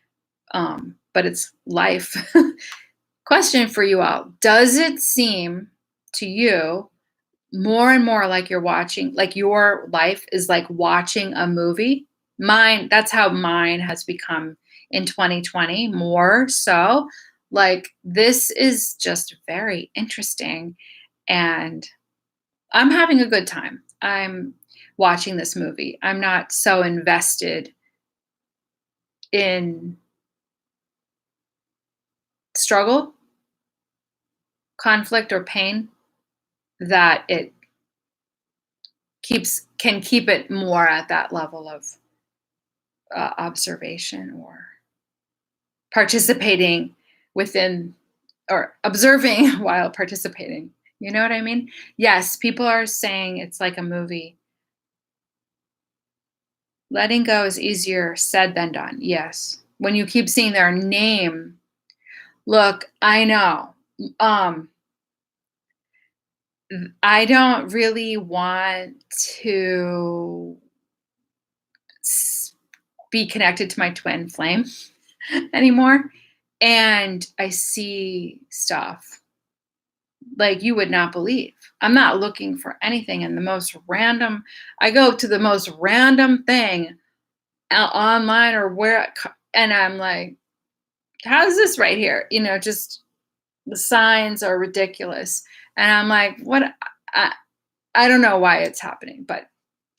but it's life. Question for you all. Does it seem to you more and more like you're watching, like your life is like watching a movie? That's how mine has become in 2020, more so Like, this is just very interesting, and I'm having a good time. I'm watching this movie. I'm not so invested in struggle, conflict, or pain that it can keep it more at that level of observation or participating within or observing while participating. You know what I mean? Yes, people are saying it's like a movie. Letting go is easier said than done. Yes. When you keep seeing their name, look, I know. Um, I don't really want to be connected to my twin flame anymore. And I see stuff like you would not believe. I'm not looking for anything in the most random. I go to the most random thing online or where, and I'm like, how's this right here? Just the signs are ridiculous. And I'm like, what? I, I don't know why it's happening, but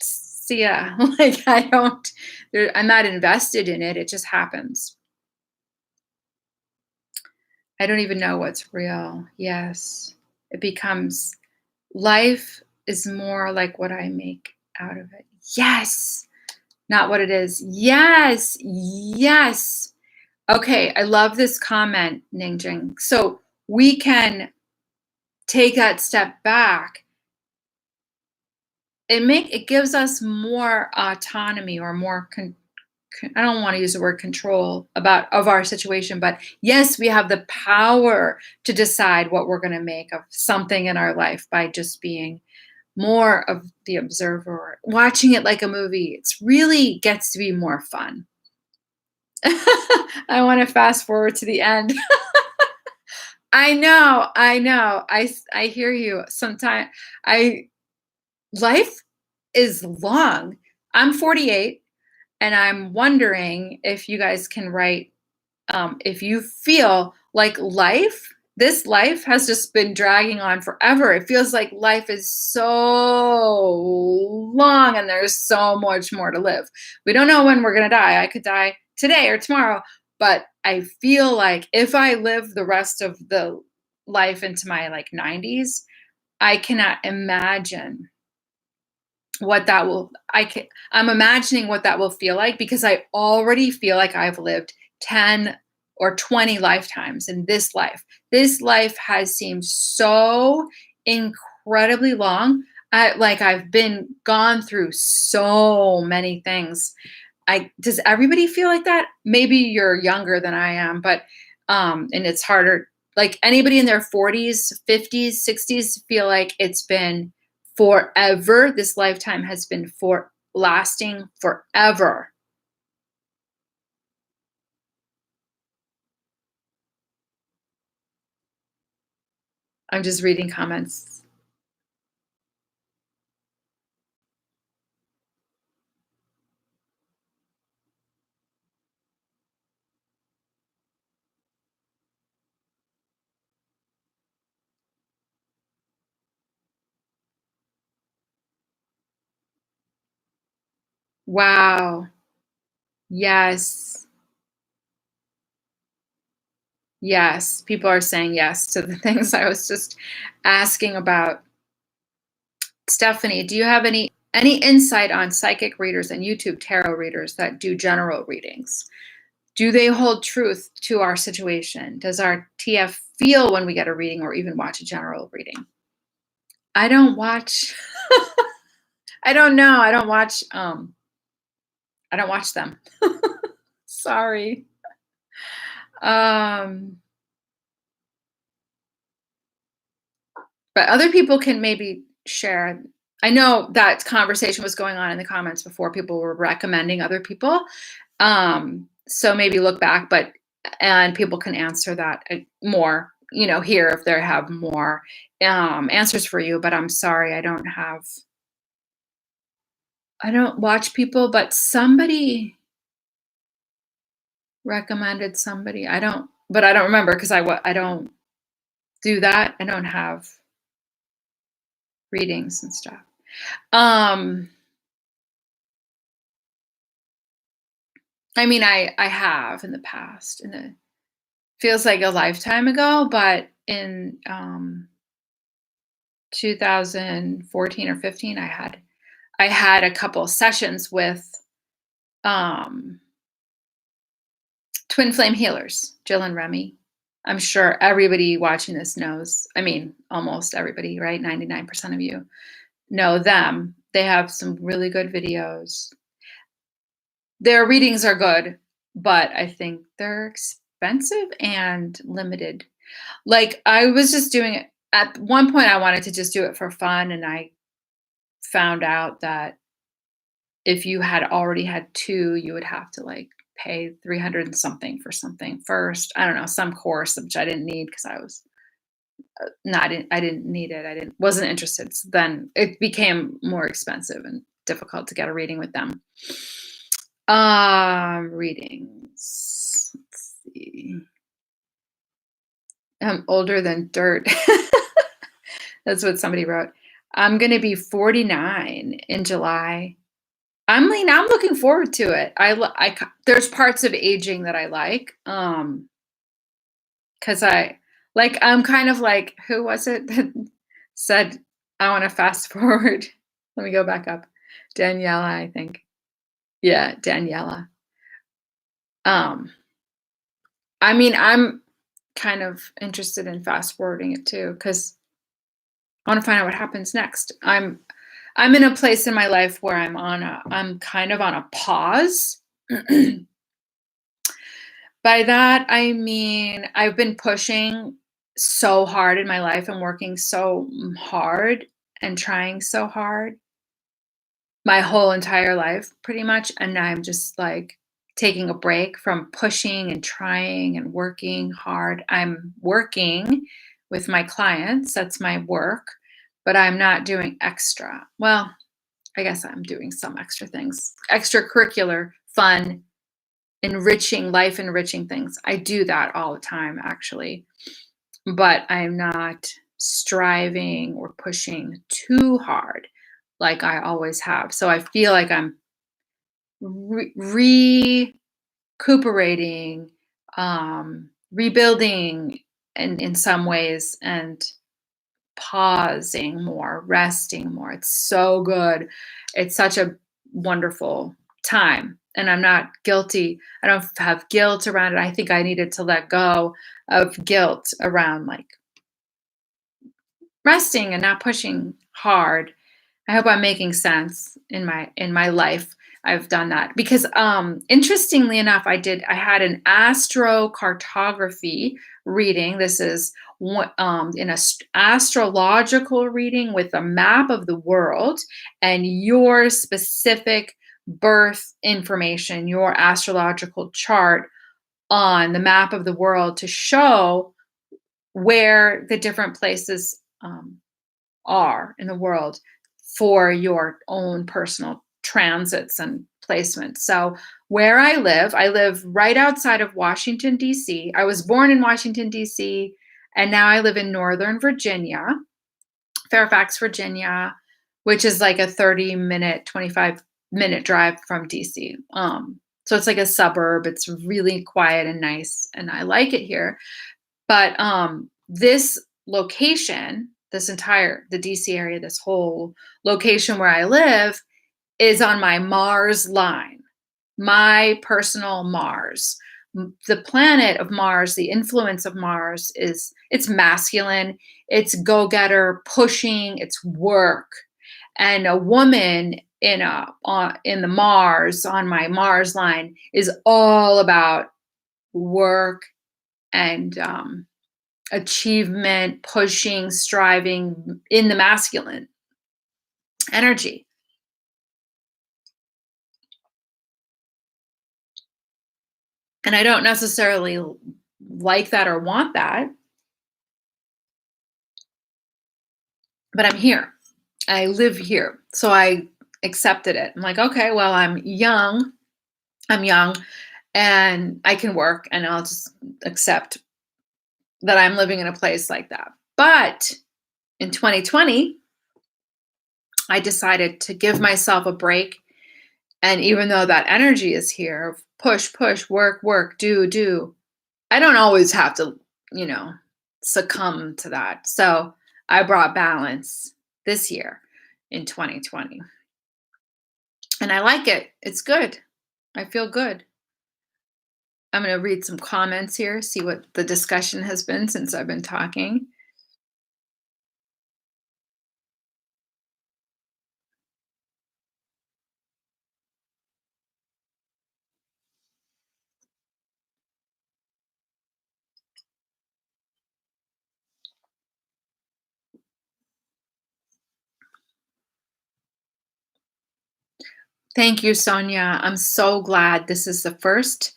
see, yeah, like I'm not invested in it. It just happens. I don't even know what's real. Yes. It becomes life is more like what I make out of it. Yes. Not what it is. Yes. Yes. Okay. I love this comment, Ningjing. So we can take that step back. It gives us more autonomy or more I don't want to use the word control of our situation, but yes, we have the power to decide what we're going to make of something in our life by just being more of the observer, watching it like a movie. It's really gets to be more fun. I want to fast forward to the end. I know, I know. I hear you. Sometimes I life is long. I'm 48. And I'm wondering if you guys can write, if you feel like this life has just been dragging on forever. It feels like life is so long and there's so much more to live. We don't know when we're going to die. I could die today or tomorrow, but I feel like if I live the rest of the life into my like 90s, I cannot imagine what that will I'm imagining what that will feel like because I already feel like I've lived 10 or 20 lifetimes in this life. This life has seemed so incredibly long. I've been gone through so many things. Does everybody feel like that? Maybe you're younger than I am, but and it's harder. Like anybody in their 40s, 50s, 60s feel like it's been forever. This lifetime has been for lasting forever. I'm just reading comments. Wow. Yes. Yes. People are saying yes to the things I was just asking about. Stephanie, do you have any insight on psychic readers and YouTube tarot readers that do general readings? Do they hold truth to our situation? Does our TF feel when we get a reading or even watch a general reading? I don't watch I don't know. I don't watch them. Sorry. Um but other people can maybe share. I know that conversation was going on in the comments before. People were recommending other people. So maybe look back, and people can answer that more, here if they have more answers for you. But I'm sorry, I don't watch people, but somebody recommended somebody. I don't. but I don't remember because I don't do that. I don't have readings and stuff. Um, I mean, I have in the past, and it feels like a lifetime ago, but in 2014 or 15, I had a couple sessions with um, twin flame healers, Jill and Remy. I'm sure everybody watching this knows. I mean, almost everybody, right? 99% of you know them. They have some really good videos. Their readings are good, but I think they're expensive and limited. Like, I was just doing it at one point. I wanted to just do it for fun, and I found out that if you had already had two, you would have to like pay 300 and something for something first. I don't know, some course which I didn't need because I was not in, I didn't need it. I didn't wasn't interested. So then it became more expensive and difficult to get a reading with them. Readings. Let's see. I'm older than dirt. That's what somebody wrote. I'm gonna be 49 in July. I'm looking forward to it. There's parts of aging that I like. Because I'm kind of like, who was it that said I want to fast forward? Let me go back up. Daniela, I think. Yeah, Daniela. Um, I mean, I'm kind of interested in fast forwarding it too, because I want to find out what happens next. I'm in a place in my life where I'm kind of on a pause. By that, I mean, I've been pushing so hard in my life and working so hard and trying so hard my whole entire life, pretty much. And now I'm just like taking a break from pushing and trying and working hard. I'm working with my clients, that's my work, but I'm not doing extra. Well, I guess I'm doing some extra things, extracurricular, fun, enriching, life enriching things. I do that all the time, actually, but I'm not striving or pushing too hard like I always have. So I feel like I'm recuperating, rebuilding in some ways, and pausing more, resting more. It's so good. It's such a wonderful time. And I'm not guilty. I don't have guilt around it. I think I needed to let go of guilt around like resting and not pushing hard. I hope I'm making sense in my life. I've done that because interestingly enough, I had an astrocartography reading. This is in a astrological reading with a map of the world and your specific birth information, your astrological chart on the map of the world to show where the different places are in the world for your own personal transits and placements. So where I live right outside of Washington, D.C. I was born in Washington, D.C., and now I live in Northern Virginia, Fairfax, Virginia, which is like a 30-minute, 25-minute drive from D.C. So it's like a suburb. It's really quiet and nice, and I like it here. But this location, the DC area, this whole location where I live is on my Mars line, my personal Mars. The planet of Mars, the influence of Mars it's masculine, it's go-getter, pushing, it's work. And a woman in the Mars, on my Mars line, is all about work and achievement, pushing, striving in the masculine energy. And I don't necessarily like that or want that, but I'm here. I live here. So I accepted it. I'm like, okay, well, I'm young. and I can work, and I'll just accept that I'm living in a place like that. But in 2020, I decided to give myself a break. And even though that energy is here, push, push, work, work, do, do, I don't always have to, you know, succumb to that. So I brought balance this year in 2020. And I like it. It's good. I feel good. I'm going to read some comments here, see what the discussion has been since I've been talking. Thank you, Sonia. I'm so glad this is the first.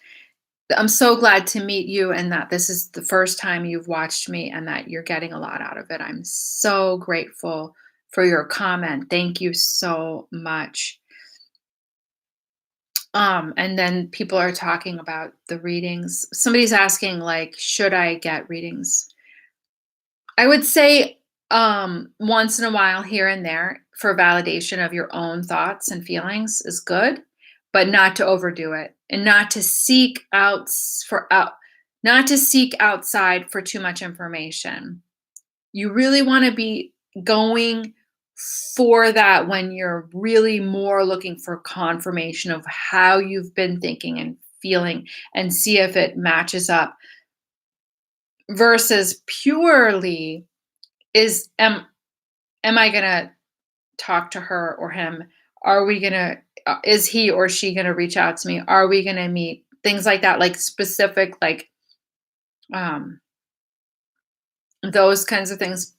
I'm so glad to meet you and that this is the first time you've watched me and that you're getting a lot out of it. I'm so grateful for your comment. Thank you so much. And then people are talking about the readings. Somebody's asking, like, should I get readings? I would say once in a while here and there for validation of your own thoughts and feelings is good, but not to overdo it and not to seek not to seek outside for too much information. You really want to be going for that when you're really more looking for confirmation of how you've been thinking and feeling and see if it matches up versus purely am I going to talk to her or him? Are we going to is he or she going to reach out to me? Are we going to meet? Things like that, like specific, like um those kinds of things.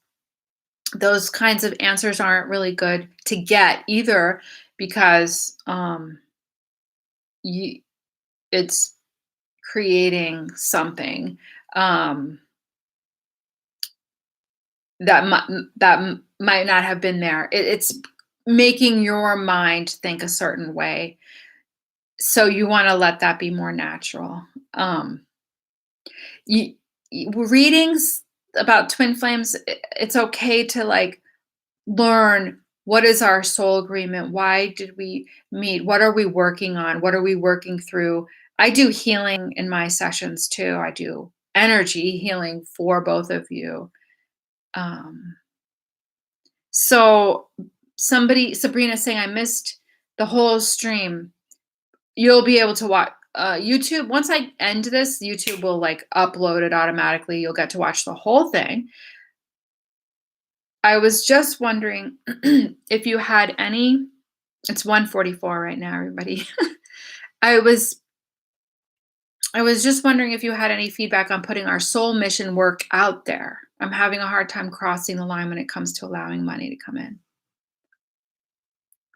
Those kinds of answers aren't really good to get either because you, it's creating something um that might not have been there. It's making your mind think a certain way. So you want to let that be more natural. Um, you, readings about twin flames, it's okay to like learn what is our soul agreement? Why did we meet? What are we working on? What are we working through? I do healing in my sessions too. I do energy healing for both of you. Um, So Sabrina saying I missed the whole stream. You'll be able to watch YouTube. Once I end this, YouTube will like upload it automatically. You'll get to watch the whole thing. I was just wondering if you had any. It's 1:44 right now, everybody. I was I was just wondering if you had any feedback on putting our soul mission work out there. I'm having a hard time crossing the line when it comes to allowing money to come in.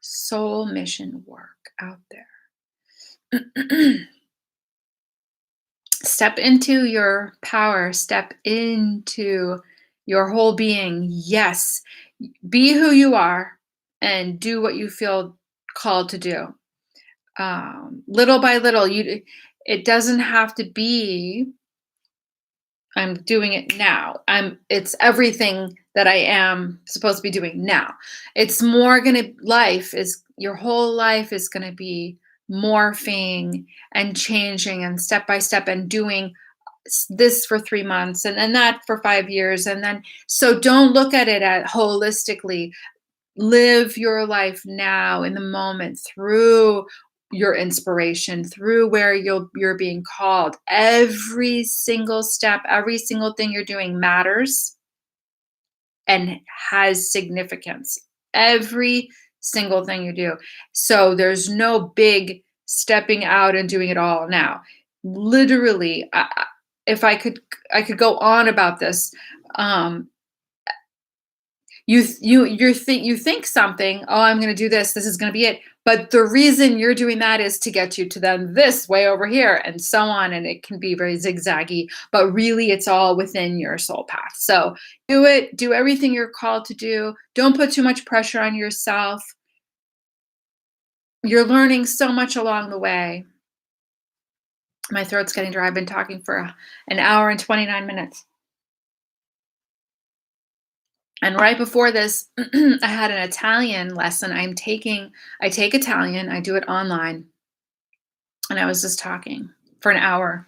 Soul mission work out there. Step into your power, step into your whole being. Yes, be who you are and do what you feel called to do. Little by little, it doesn't have to be I'm doing it now. It's everything that I am supposed to be doing now. It's more your whole life is going to be morphing and changing and step by step and doing this for 3 months and then that for 5 years. And then, so don't look at it holistically. Live your life now in the moment through your inspiration, through where you're being called. Every single step, every single thing you're doing matters and has significance. Every single thing you do. So there's no big stepping out and doing it all now. Literally, if I could go on about this. You think something, oh, I'm going to do this is going to be it, but the reason you're doing that is to get you to then this way over here and so on, and it can be very zigzaggy, but really it's all within your soul path. So do everything you're called to do. Don't put too much pressure on yourself. You're learning so much along the way. My throat's getting dry. I've been talking for an hour and 29 minutes. And right before this, I had an Italian lesson. I take Italian, I do it online, and I was just talking for an hour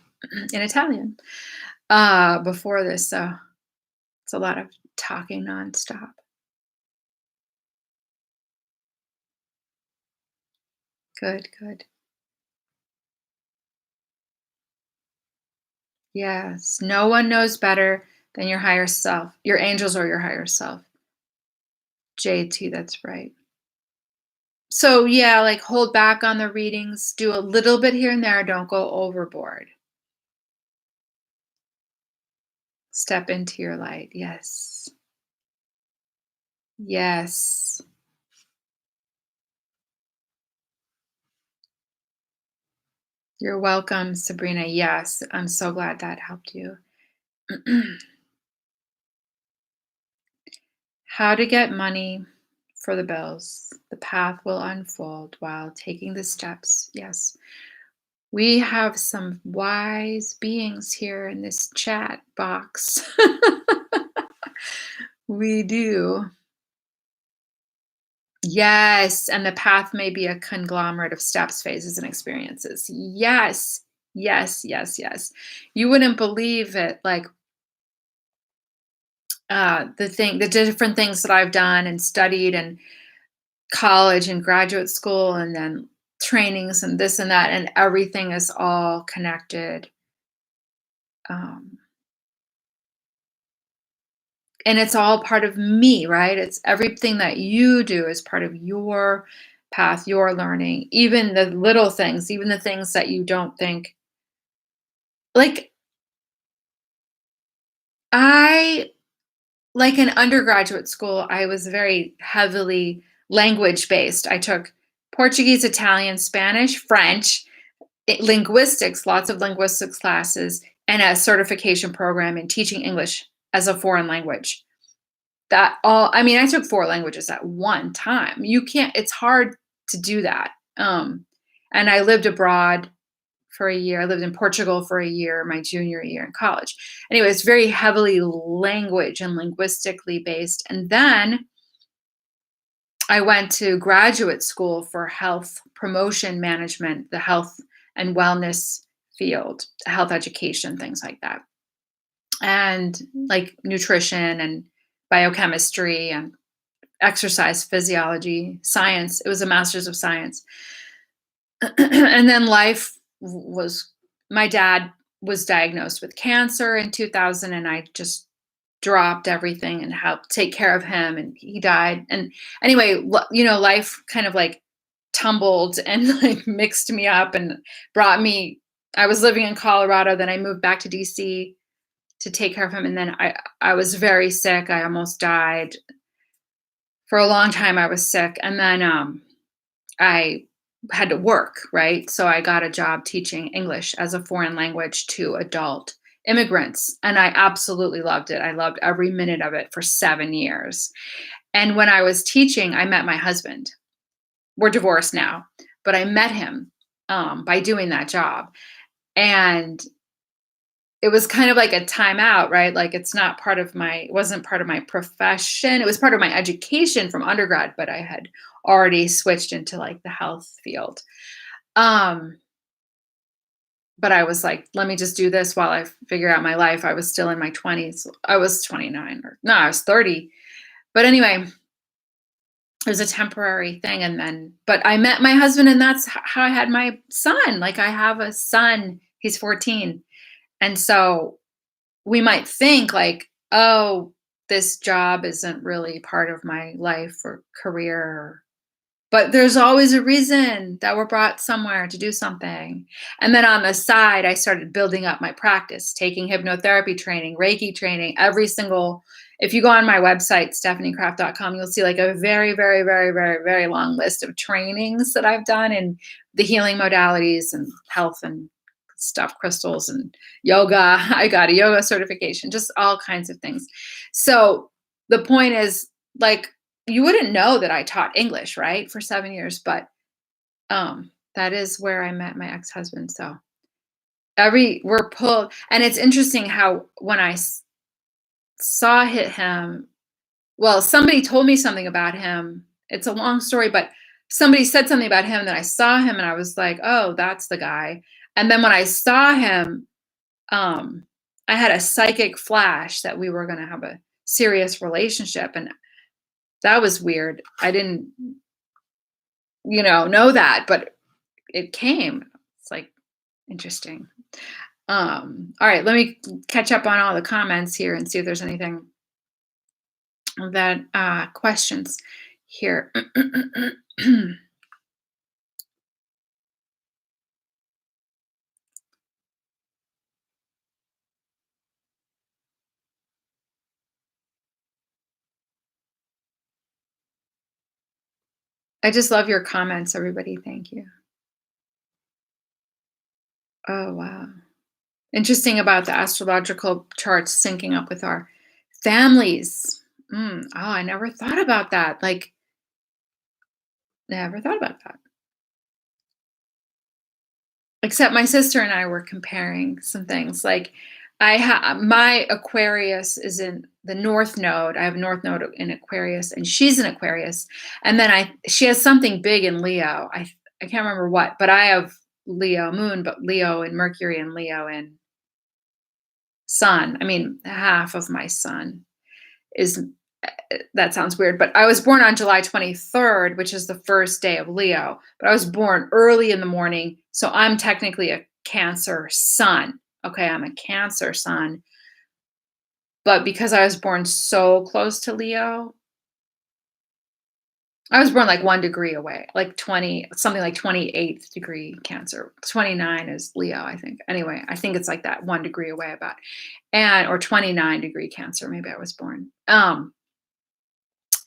in Italian before this. So it's a lot of talking nonstop. Good, good. Yes. No one knows better than your higher self, your angels or your higher self. JT, that's right. So yeah, like hold back on the readings, do a little bit here and there, don't go overboard. Step into your light. Yes. Yes. You're welcome, Sabrina. Yes, I'm so glad that helped you. How to get money for the bills. The path will unfold while taking the steps. Yes. We have some wise beings here in this chat box. We do. Yes, and the path may be a conglomerate of steps, phases, and experiences. Yes, yes, yes, yes. You wouldn't believe it. Like the different things that I've done and studied, and college and graduate school, and then trainings and this and that, and everything is all connected. Um, and it's all part of me, right? It's everything that you do is part of your path, your learning, even the little things, even the things that you don't think. Like I like in undergraduate school, I was very heavily language based. I took Portuguese, Italian, Spanish, French, linguistics, lots of linguistics classes, and a certification program in teaching English as a foreign language. That all, I mean, I took 4 languages at one time. You can't, it's hard to do that. And I lived abroad for a year. I lived in Portugal for a year, my junior year in college. Anyway, it's very heavily language and linguistically based. And then I went to graduate school for health promotion management, the health and wellness field, health education, things like that. And like nutrition and biochemistry and exercise physiology, science. It was a master's of science. And then life was, my dad was diagnosed with cancer in 2000, and I just dropped everything and helped take care of him, and he died. And anyway, life kind of like tumbled and like mixed me up and brought me, I was living in Colorado, then I moved back to DC to take care of him, and then I was very sick. I almost died. For a long time I was sick, and then I had to work, right? So I got a job teaching English as a foreign language to adult immigrants, and I absolutely loved it. I loved every minute of it for 7 years. And when I was teaching, I met my husband. We're divorced now, but I met him by doing that job. And it was kind of like a timeout, right? Like it wasn't part of my profession. It was part of my education from undergrad, but I had already switched into like the health field. Um, but I was like, let me just do this while I figure out my life. I was still in my 20s. I was 29, or no, I was 30. But anyway, it was a temporary thing. And then, but I met my husband, and that's how I had my son. Like I have a son, he's 14. And so we might think like, oh, this job isn't really part of my life or career. But there's always a reason that we're brought somewhere to do something. And then on the side, I started building up my practice, taking hypnotherapy training, Reiki training, every single, if you go on my website, stephaniecraft.com, you'll see like a very, very, very, very, very long list of trainings that I've done in the healing modalities and health and stuff, crystals and yoga. I got a yoga certification, just all kinds of things. So the point is, like, you wouldn't know that I taught English, right, for 7 years, but that is where I met my ex-husband. So we're pulled, and it's interesting how when saw him, well, somebody told me something about him. It's a long story, but somebody said something about him, that I saw him and I was like, "Oh, that's the guy." And then when I saw him, um, I had a psychic flash that we were gonna have a serious relationship, and that was weird. I didn't, know that, but it came. It's like interesting. All right, let me catch up on all the comments here and see if there's anything that questions here. I just love your comments, everybody. Thank you. Oh, wow. Interesting about the astrological charts syncing up with our families. Oh, I never thought about that. Like, never thought about that. Except my sister and I were comparing some things. Like, my Aquarius is in the North Node. I have North Node in Aquarius, and she's in Aquarius. And then she has something big in Leo. I can't remember what, but I have Leo Moon, but Leo and Mercury and Leo and Sun. I mean, half of my sun is, that sounds weird, but I was born on July 23rd, which is the first day of Leo, but I was born early in the morning. So I'm technically a Cancer sun. Okay, I'm a Cancer sun. But because I was born so close to Leo, I was born like 1 degree away, like 20, something like 28th degree Cancer. 29 is Leo, I think. Anyway, I think it's like that 1 degree away about, and or 29-degree Cancer. Maybe I was born.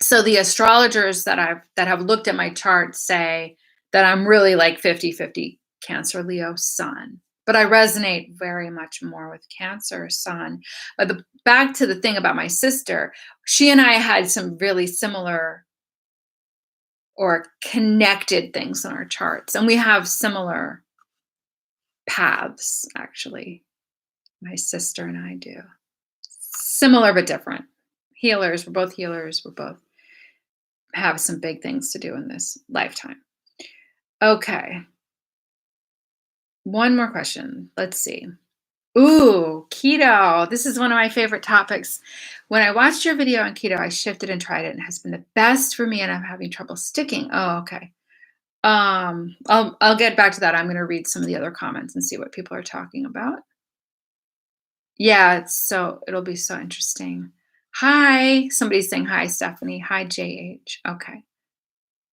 So the astrologers that have looked at my chart say that I'm really like 50-50 Cancer Leo sun. But I resonate very much more with Cancer sun. But back to the thing about my sister, she and I had some really similar or connected things on our charts, and we have similar paths, actually. My sister and I do. Similar but different. Healers, we're both healers, we're both have some big things to do in this lifetime. Okay. One more question. Let's see. Ooh, keto. This is one of my favorite topics. When I watched your video on keto, I shifted and tried it, and it has been the best for me, and I'm having trouble sticking. Oh, okay. I'll get back to that. I'm going to read some of the other comments and see what people are talking about. Yeah, it'll be so interesting. Hi, somebody's saying hi, Stephanie. Hi, JH. Okay.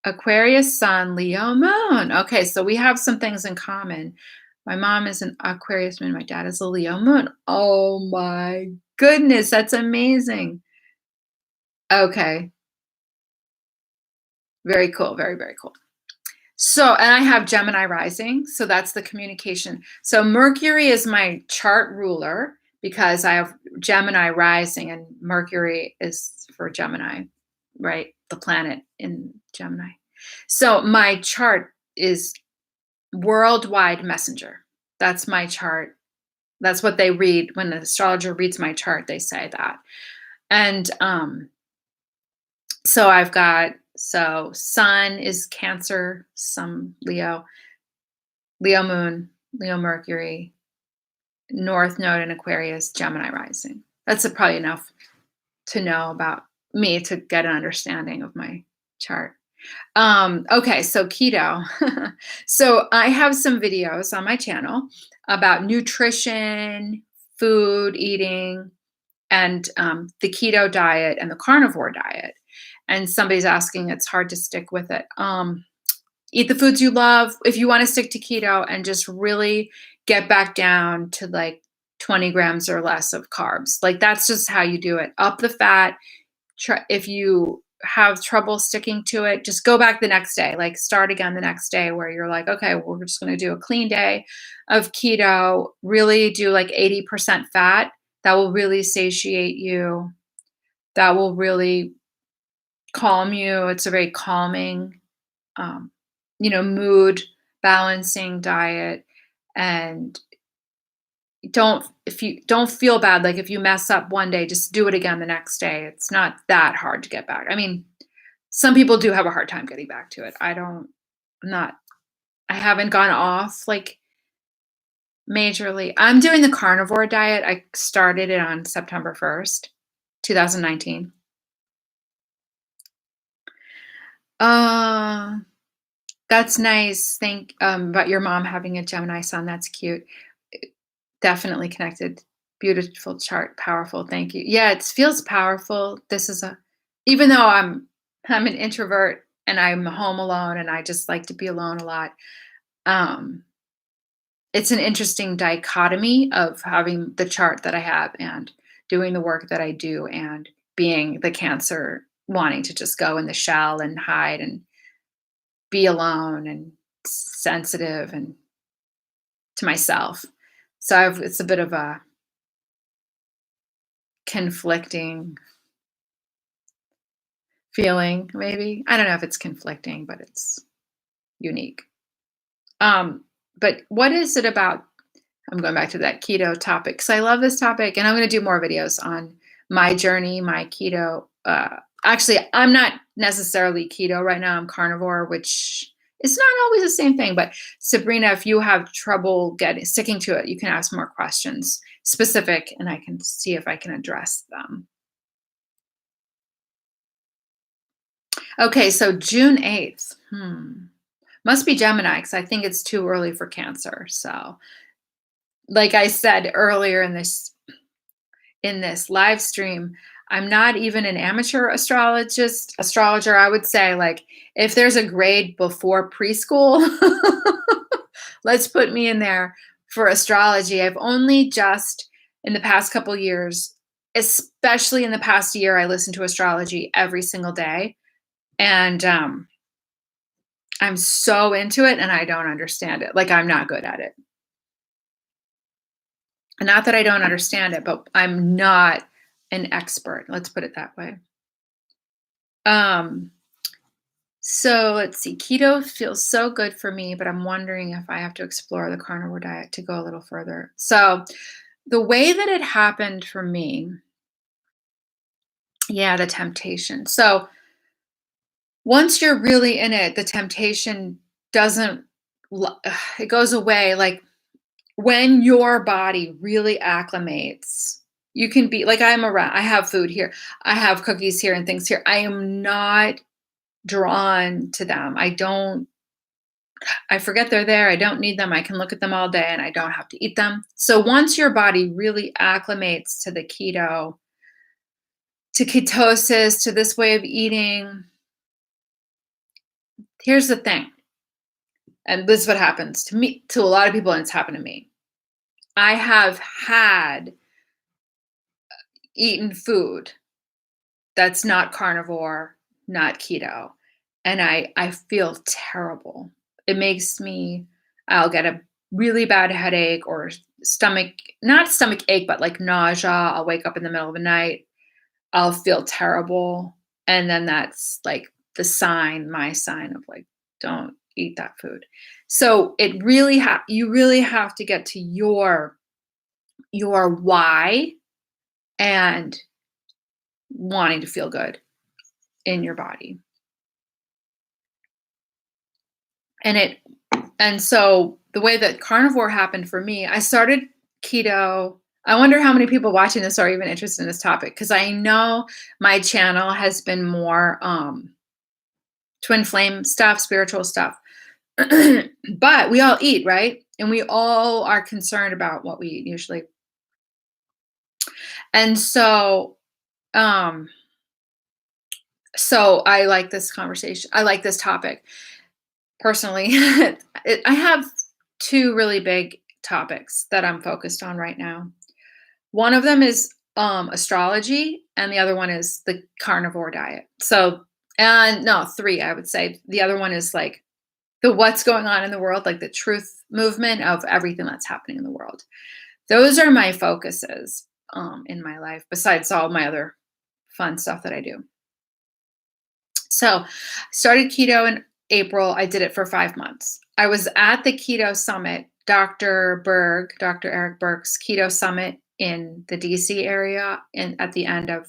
Aquarius sun, Leo moon. Okay, so we have some things in common. My mom is an Aquarius moon. My dad is a Leo moon. Oh my goodness, that's amazing. Okay. Very cool. Very, very cool. So, and I have Gemini rising. So that's the communication. So Mercury is my chart ruler because I have Gemini rising, and Mercury is for Gemini, right? The planet in Gemini. So my chart is worldwide messenger. That's my chart. That's what they read when the astrologer reads my chart. They say that. And so I've got, so sun is Cancer, some Leo, Leo moon, Leo Mercury, North Node in Aquarius, Gemini rising. That's probably enough to know about me to get an understanding of my chart. Okay, so keto. So I have some videos on my channel about nutrition, food, eating, and the keto diet and the carnivore diet. And somebody's asking, it's hard to stick with it. Eat the foods you love if you want to stick to keto, and just really get back down to like 20 grams or less of carbs. Like, that's just how you do it. Up the fat. If you have trouble sticking to it, just go back the next day. Like, start again the next day, where you're like, okay, we're just going to do a clean day of keto. Really do like 80% fat. That will really satiate you. That will really calm you. It's a very calming, mood balancing diet. And if you don't feel bad, like if you mess up one day, just do it again the next day. It's not that hard to get back. I mean, some people do have a hard time getting back to it. Not I haven't gone off like majorly. I'm doing the carnivore diet. I started it on September 1st, 2019. Uh, that's nice. Think about your mom having a Gemini sun. That's cute. Definitely connected. Beautiful chart. Powerful. Thank you. Yeah, it feels powerful. Even though I'm an introvert and I'm home alone and I just like to be alone a lot. Um, it's an interesting dichotomy of having the chart that I have and doing the work that I do and being the Cancer wanting to just go in the shell and hide and be alone and sensitive and to myself. So it's a bit of a conflicting feeling, maybe. I don't know if it's conflicting, but it's unique. But what is it about? I'm going back to that keto topic because I love this topic, and I'm going to do more videos on my journey, my keto. Actually, I'm not necessarily keto right now. I'm carnivore, which is not always the same thing. But Sabrina, if you have trouble sticking to it, you can ask more questions specific, and I can see if I can address them. Okay, so June 8th. Must be Gemini because I think it's too early for Cancer. So, like I said earlier in this live stream, I'm not even an amateur astrologer. I would say, like, if there's a grade before preschool, let's put me in there for astrology. I've only just in the past couple years, especially in the past year, I listen to astrology every single day. And I'm so into it and I don't understand it. Like, I'm not good at it. Not that I don't understand it, but I'm not an expert. Let's put it that way. So let's see. Keto feels so good for me, but I'm wondering if I have to explore the carnivore diet to go a little further. So the way that it happened for me, the temptation. So once you're really in it, the temptation doesn't, it goes away. Like, when your body really acclimates, you can be like, I have food here, I have cookies here and things here. I am not drawn to them. I forget they're there. I don't need them. I can look at them all day and I don't have to eat them. So once your body really acclimates to the keto, to ketosis, to this way of eating, here's the thing. And this is what happens to me, to a lot of people, and it's happened to me. I have had eaten food that's not carnivore, not keto, and I feel terrible. It makes I'll get a really bad headache or not stomach ache, but like nausea. I'll wake up in the middle of the night. I'll feel terrible. And then that's like my sign of like, don't eat that food. So you really have to get to your why and wanting to feel good in your body. And so the way that carnivore happened for me, I started keto. I wonder how many people watching this are even interested in this topic, because I know my channel has been more twin flame stuff, spiritual stuff. But we all eat, right? And we all are concerned about what we eat usually. And so I like this conversation. I like this topic personally. I have two really big topics that I'm focused on right now. One of them is astrology, and the other one is the carnivore diet. So, and no, three, I would say. The other one is like the what's going on in the world, like the truth movement of everything that's happening in the world. Those are my focuses in my life, besides all my other fun stuff that I do. So, started keto in April. I did it for 5 months. I was at the keto summit Dr. Eric Berg's Keto Summit in the DC area at the end of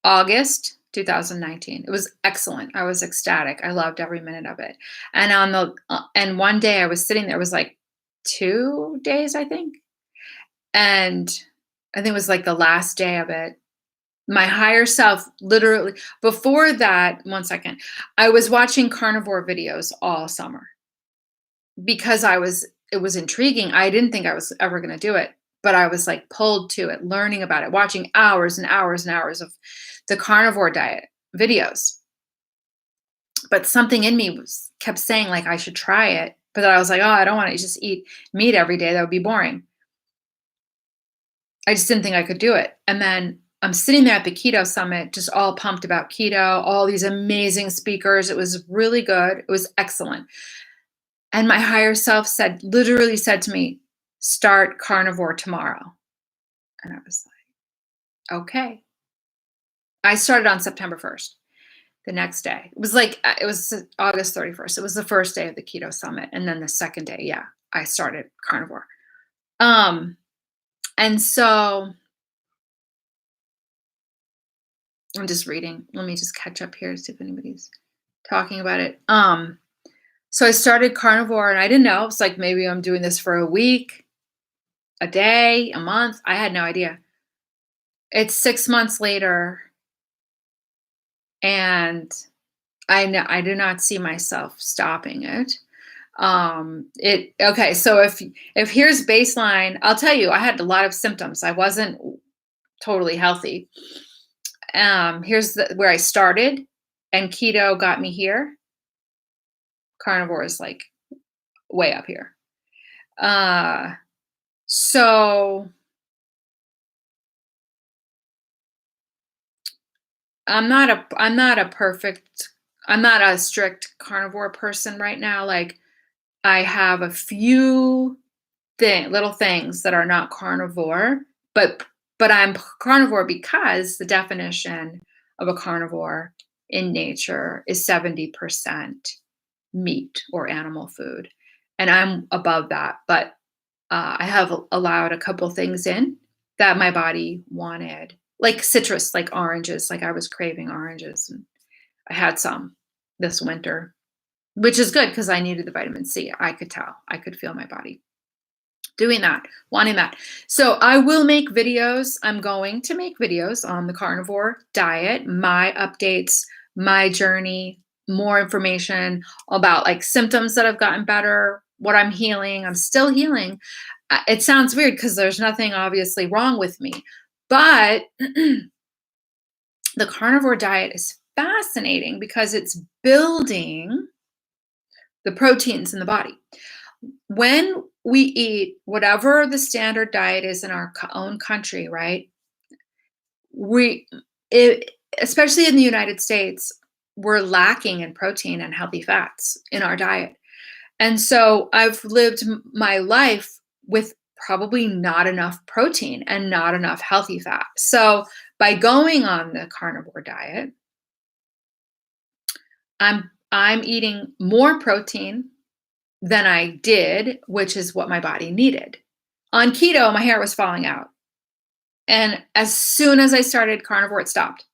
August 2019. It was excellent. I was ecstatic. I loved every minute of it. And one day I was sitting there, it was like 2 days, I think. And I think it was like the last day of it. My higher self, literally, before that, one second, I was watching carnivore videos all summer because it was intriguing. I didn't think I was ever going to do it, but I was like pulled to it, learning about it, watching hours and hours and hours of the carnivore diet videos. But something in me kept saying like I should try it, but then I was like, oh, I don't want to just eat meat every day. That would be boring. I just didn't think I could do it. And then I'm sitting there at the Keto Summit, just all pumped about keto, all these amazing speakers. It was really good. It was excellent. And my higher self literally said to me, start carnivore tomorrow. And I was like, okay. I started on September 1st, the next day. It was August 31st. It was the first day of the Keto Summit. And then the second day, yeah, I started carnivore. And so I'm just reading. Let me just catch up here, see if anybody's talking about it. So I started carnivore and I didn't know. It's like maybe I'm doing this for a week, a day, a month. I had no idea. It's 6 months later and I do not see myself stopping it. Okay, so if here's baseline, I'll tell you, I had a lot of symptoms. I wasn't totally healthy. Here's where I started, and keto got me here. Carnivore is like way up here. So I'm not a strict carnivore person right now. Like I have a few little things that are not carnivore, but I'm carnivore because the definition of a carnivore in nature is 70% meat or animal food. And I'm above that, but I have allowed a couple things in that my body wanted, like citrus, like oranges. Like I was craving oranges and I had some this winter, which is good because I needed the vitamin C. I could tell, I could feel my body doing that, wanting that. So I will make videos. I'm going to make videos on the carnivore diet, my updates, my journey, more information about like symptoms that have gotten better, what I'm healing. I'm still healing. It sounds weird because there's nothing obviously wrong with me, but the carnivore diet is fascinating because it's building the proteins in the body. When we eat whatever the standard diet is in our own country, right? Especially in the United States, we're lacking in protein and healthy fats in our diet. And so I've lived my life with probably not enough protein and not enough healthy fat. So by going on the carnivore diet, I'm eating more protein than I did, which is what my body needed. On keto, my hair was falling out. And as soon as I started carnivore, it stopped.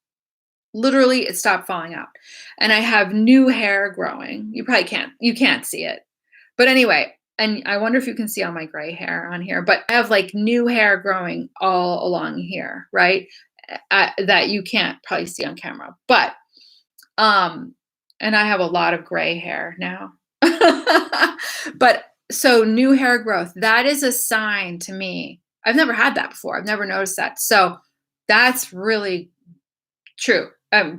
Literally, it stopped falling out. And I have new hair growing. You can't see it. But anyway, and I wonder if you can see all my gray hair on here, but I have like new hair growing all along here, right? That you can't probably see on camera. But, and I have a lot of gray hair now. But so new hair growth, that is a sign to me. I've never had that before. I've never noticed that. So that's really true.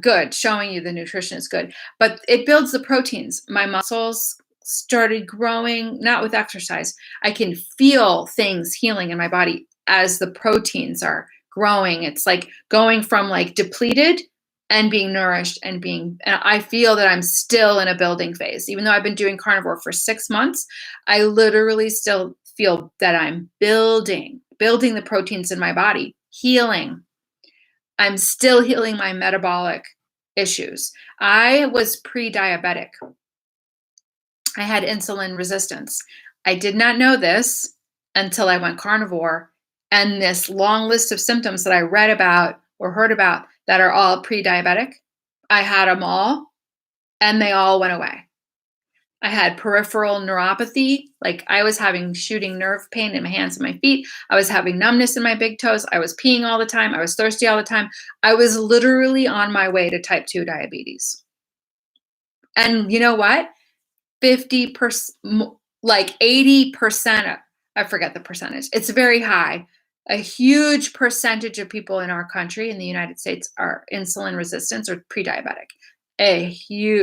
Good. Showing you the nutrition is good, but it builds the proteins. My muscles started growing, not with exercise. I can feel things healing in my body as the proteins are growing. It's like going from like depleted and being nourished and I feel that I'm still in a building phase. Even though I've been doing carnivore for 6 months, I literally still feel that I'm building the proteins in my body, healing. I'm still healing my metabolic issues. I was pre-diabetic. I had insulin resistance. I did not know this until I went carnivore, and this long list of symptoms that I read about or heard about that are all pre-diabetic, I had them all, and they all went away. I had peripheral neuropathy, like I was having shooting nerve pain in my hands and my feet. I was having numbness in my big toes. I was peeing all the time. I was thirsty all the time. I was literally on my way to type 2 diabetes. And you know what? 50%, like 80%, I forget the percentage. It's very high. A huge percentage of people in our country, in the United States, are insulin resistant or pre-diabetic.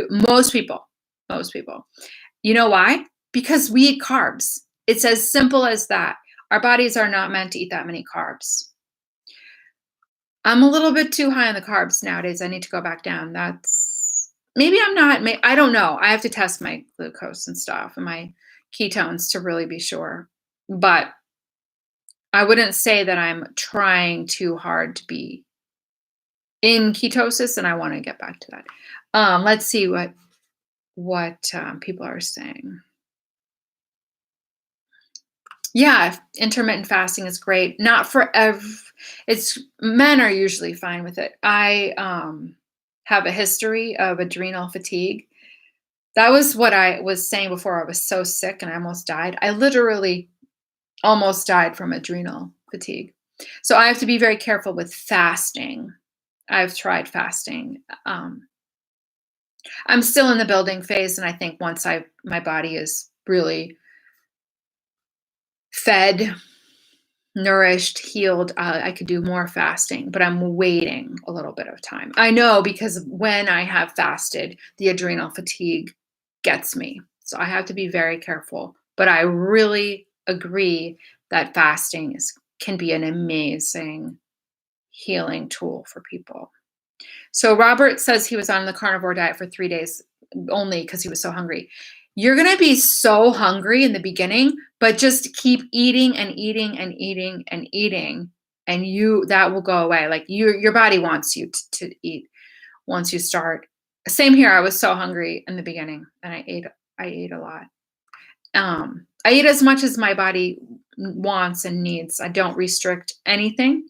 Most people. You know why? Because we eat carbs. It's as simple as that. Our bodies are not meant to eat that many carbs. I'm a little bit too high on the carbs nowadays. I need to go back down. Maybe I'm not. I don't know. I have to test my glucose and stuff and my ketones to really be sure. But I wouldn't say that I'm trying too hard to be in ketosis, and I want to get back to that. Let's see what people are saying. Yeah, intermittent fasting is great. Not for it's men are usually fine with it. I have a history of adrenal fatigue. That was what I was saying before. I was so sick and I almost died. I literally almost died from adrenal fatigue. So I have to be very careful with fasting. I've tried fasting. I'm still in the building phase, and I think once my body is really fed, nourished, healed, I could do more fasting, but I'm waiting a little bit of time. I know because when I have fasted, the adrenal fatigue gets me. So I have to be very careful. But I really agree that fasting can be an amazing healing tool for people. So Robert says he was on the carnivore diet for 3 days only because he was so hungry. You're going to be so hungry in the beginning, but just keep eating and eating and eating and eating, and that will go away. Like your body wants you to eat once you start. Same here. I was so hungry in the beginning, and I ate a lot. I eat as much as my body wants and needs. I don't restrict anything.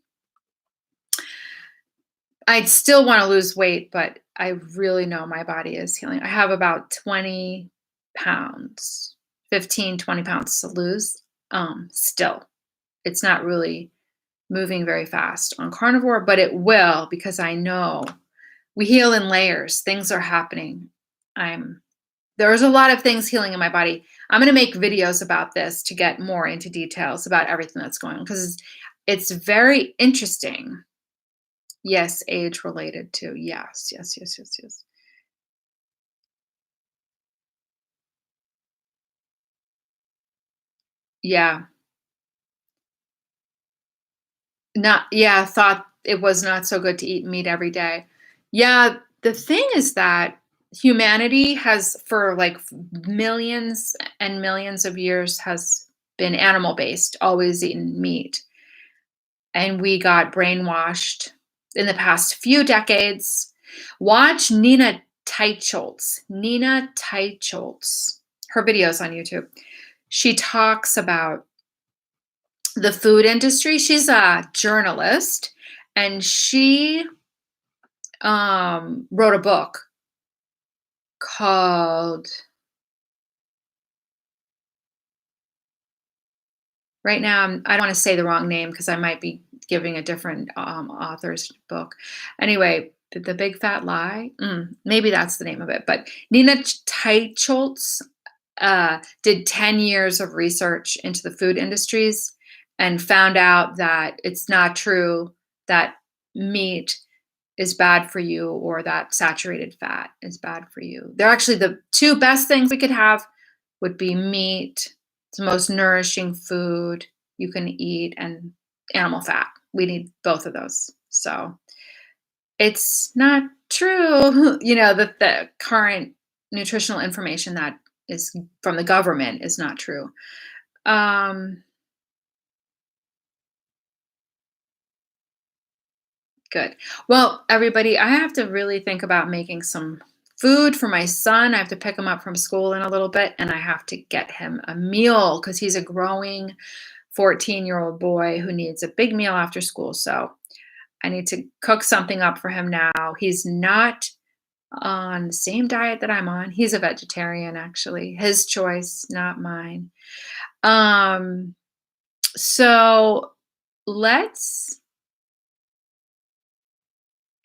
I'd still want to lose weight, but I really know my body is healing. I have about 20 pounds, 15, 20 pounds to lose. Still, it's not really moving very fast on carnivore, but it will because I know we heal in layers. Things are happening. There's a lot of things healing in my body. I'm going to make videos about this to get more into details about everything that's going on because it's very interesting. Yes, age related too. Yes. Yeah. Thought it was not so good to eat meat every day. Yeah, the thing is that humanity has, for like millions and millions of years, has been animal based, always eaten meat. And we got brainwashed in the past few decades. Watch Nina Teicholz. Her videos on YouTube. She talks about the food industry. She's a journalist, and she wrote a book called, right now I don't want to say the wrong name because I might be giving a different author's book. Anyway, the Big Fat Lie, maybe that's the name of it. But Nina Teicholz did 10 years of research into the food industries and found out that it's not true that meat is bad for you or that saturated fat is bad for you. They're actually the two best things we could have would be meat. It's the most nourishing food you can eat, and animal fat. We need both of those. So it's not true, that the current nutritional information that is from the government is not true. Good. Well, everybody, I have to really think about making some food for my son. I have to pick him up from school in a little bit, and I have to get him a meal because he's a growing 14-year-old boy who needs a big meal after school. So I need to cook something up for him now. He's not on the same diet that I'm on. He's a vegetarian, actually. His choice, not mine. Um, so let's,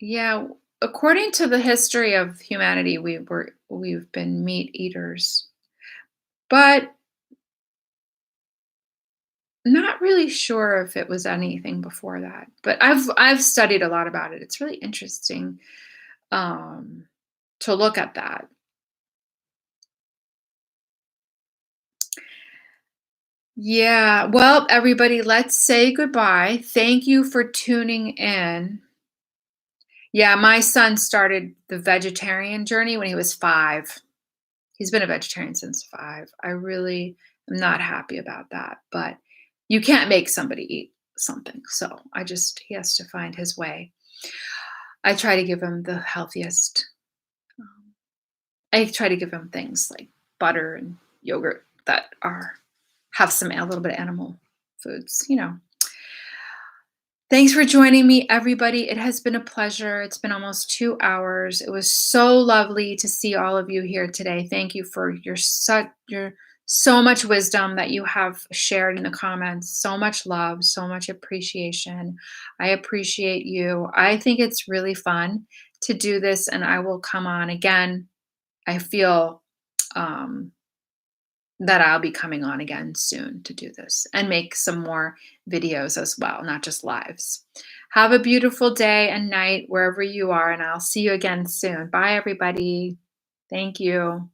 yeah, according to the history of humanity, we've been meat eaters, but not really sure if it was anything before that. But I've studied a lot about it. It's really interesting um, to look at that. Yeah. Well, everybody, let's say goodbye. Thank you for tuning in. Yeah, my son started the vegetarian journey when he was 5. He's been a vegetarian since 5. I really am not happy about that, but you can't make somebody eat something. So he has to find his way. I try to give him the healthiest. um, I try to give him things like butter and yogurt that have a little bit of animal foods. Thanks for joining me, everybody. It has been a pleasure. It's been almost 2 hours. It was so lovely to see all of you here today. Thank you for your so much wisdom that you have shared in the comments. So much love, so much appreciation. I appreciate you. I think it's really fun to do this, and I will come on again. I feel um, that I'll be coming on again soon to do this and make some more videos as well, not just lives. Have a beautiful day and night wherever you are, and I'll see you again soon. Bye, everybody. Thank you.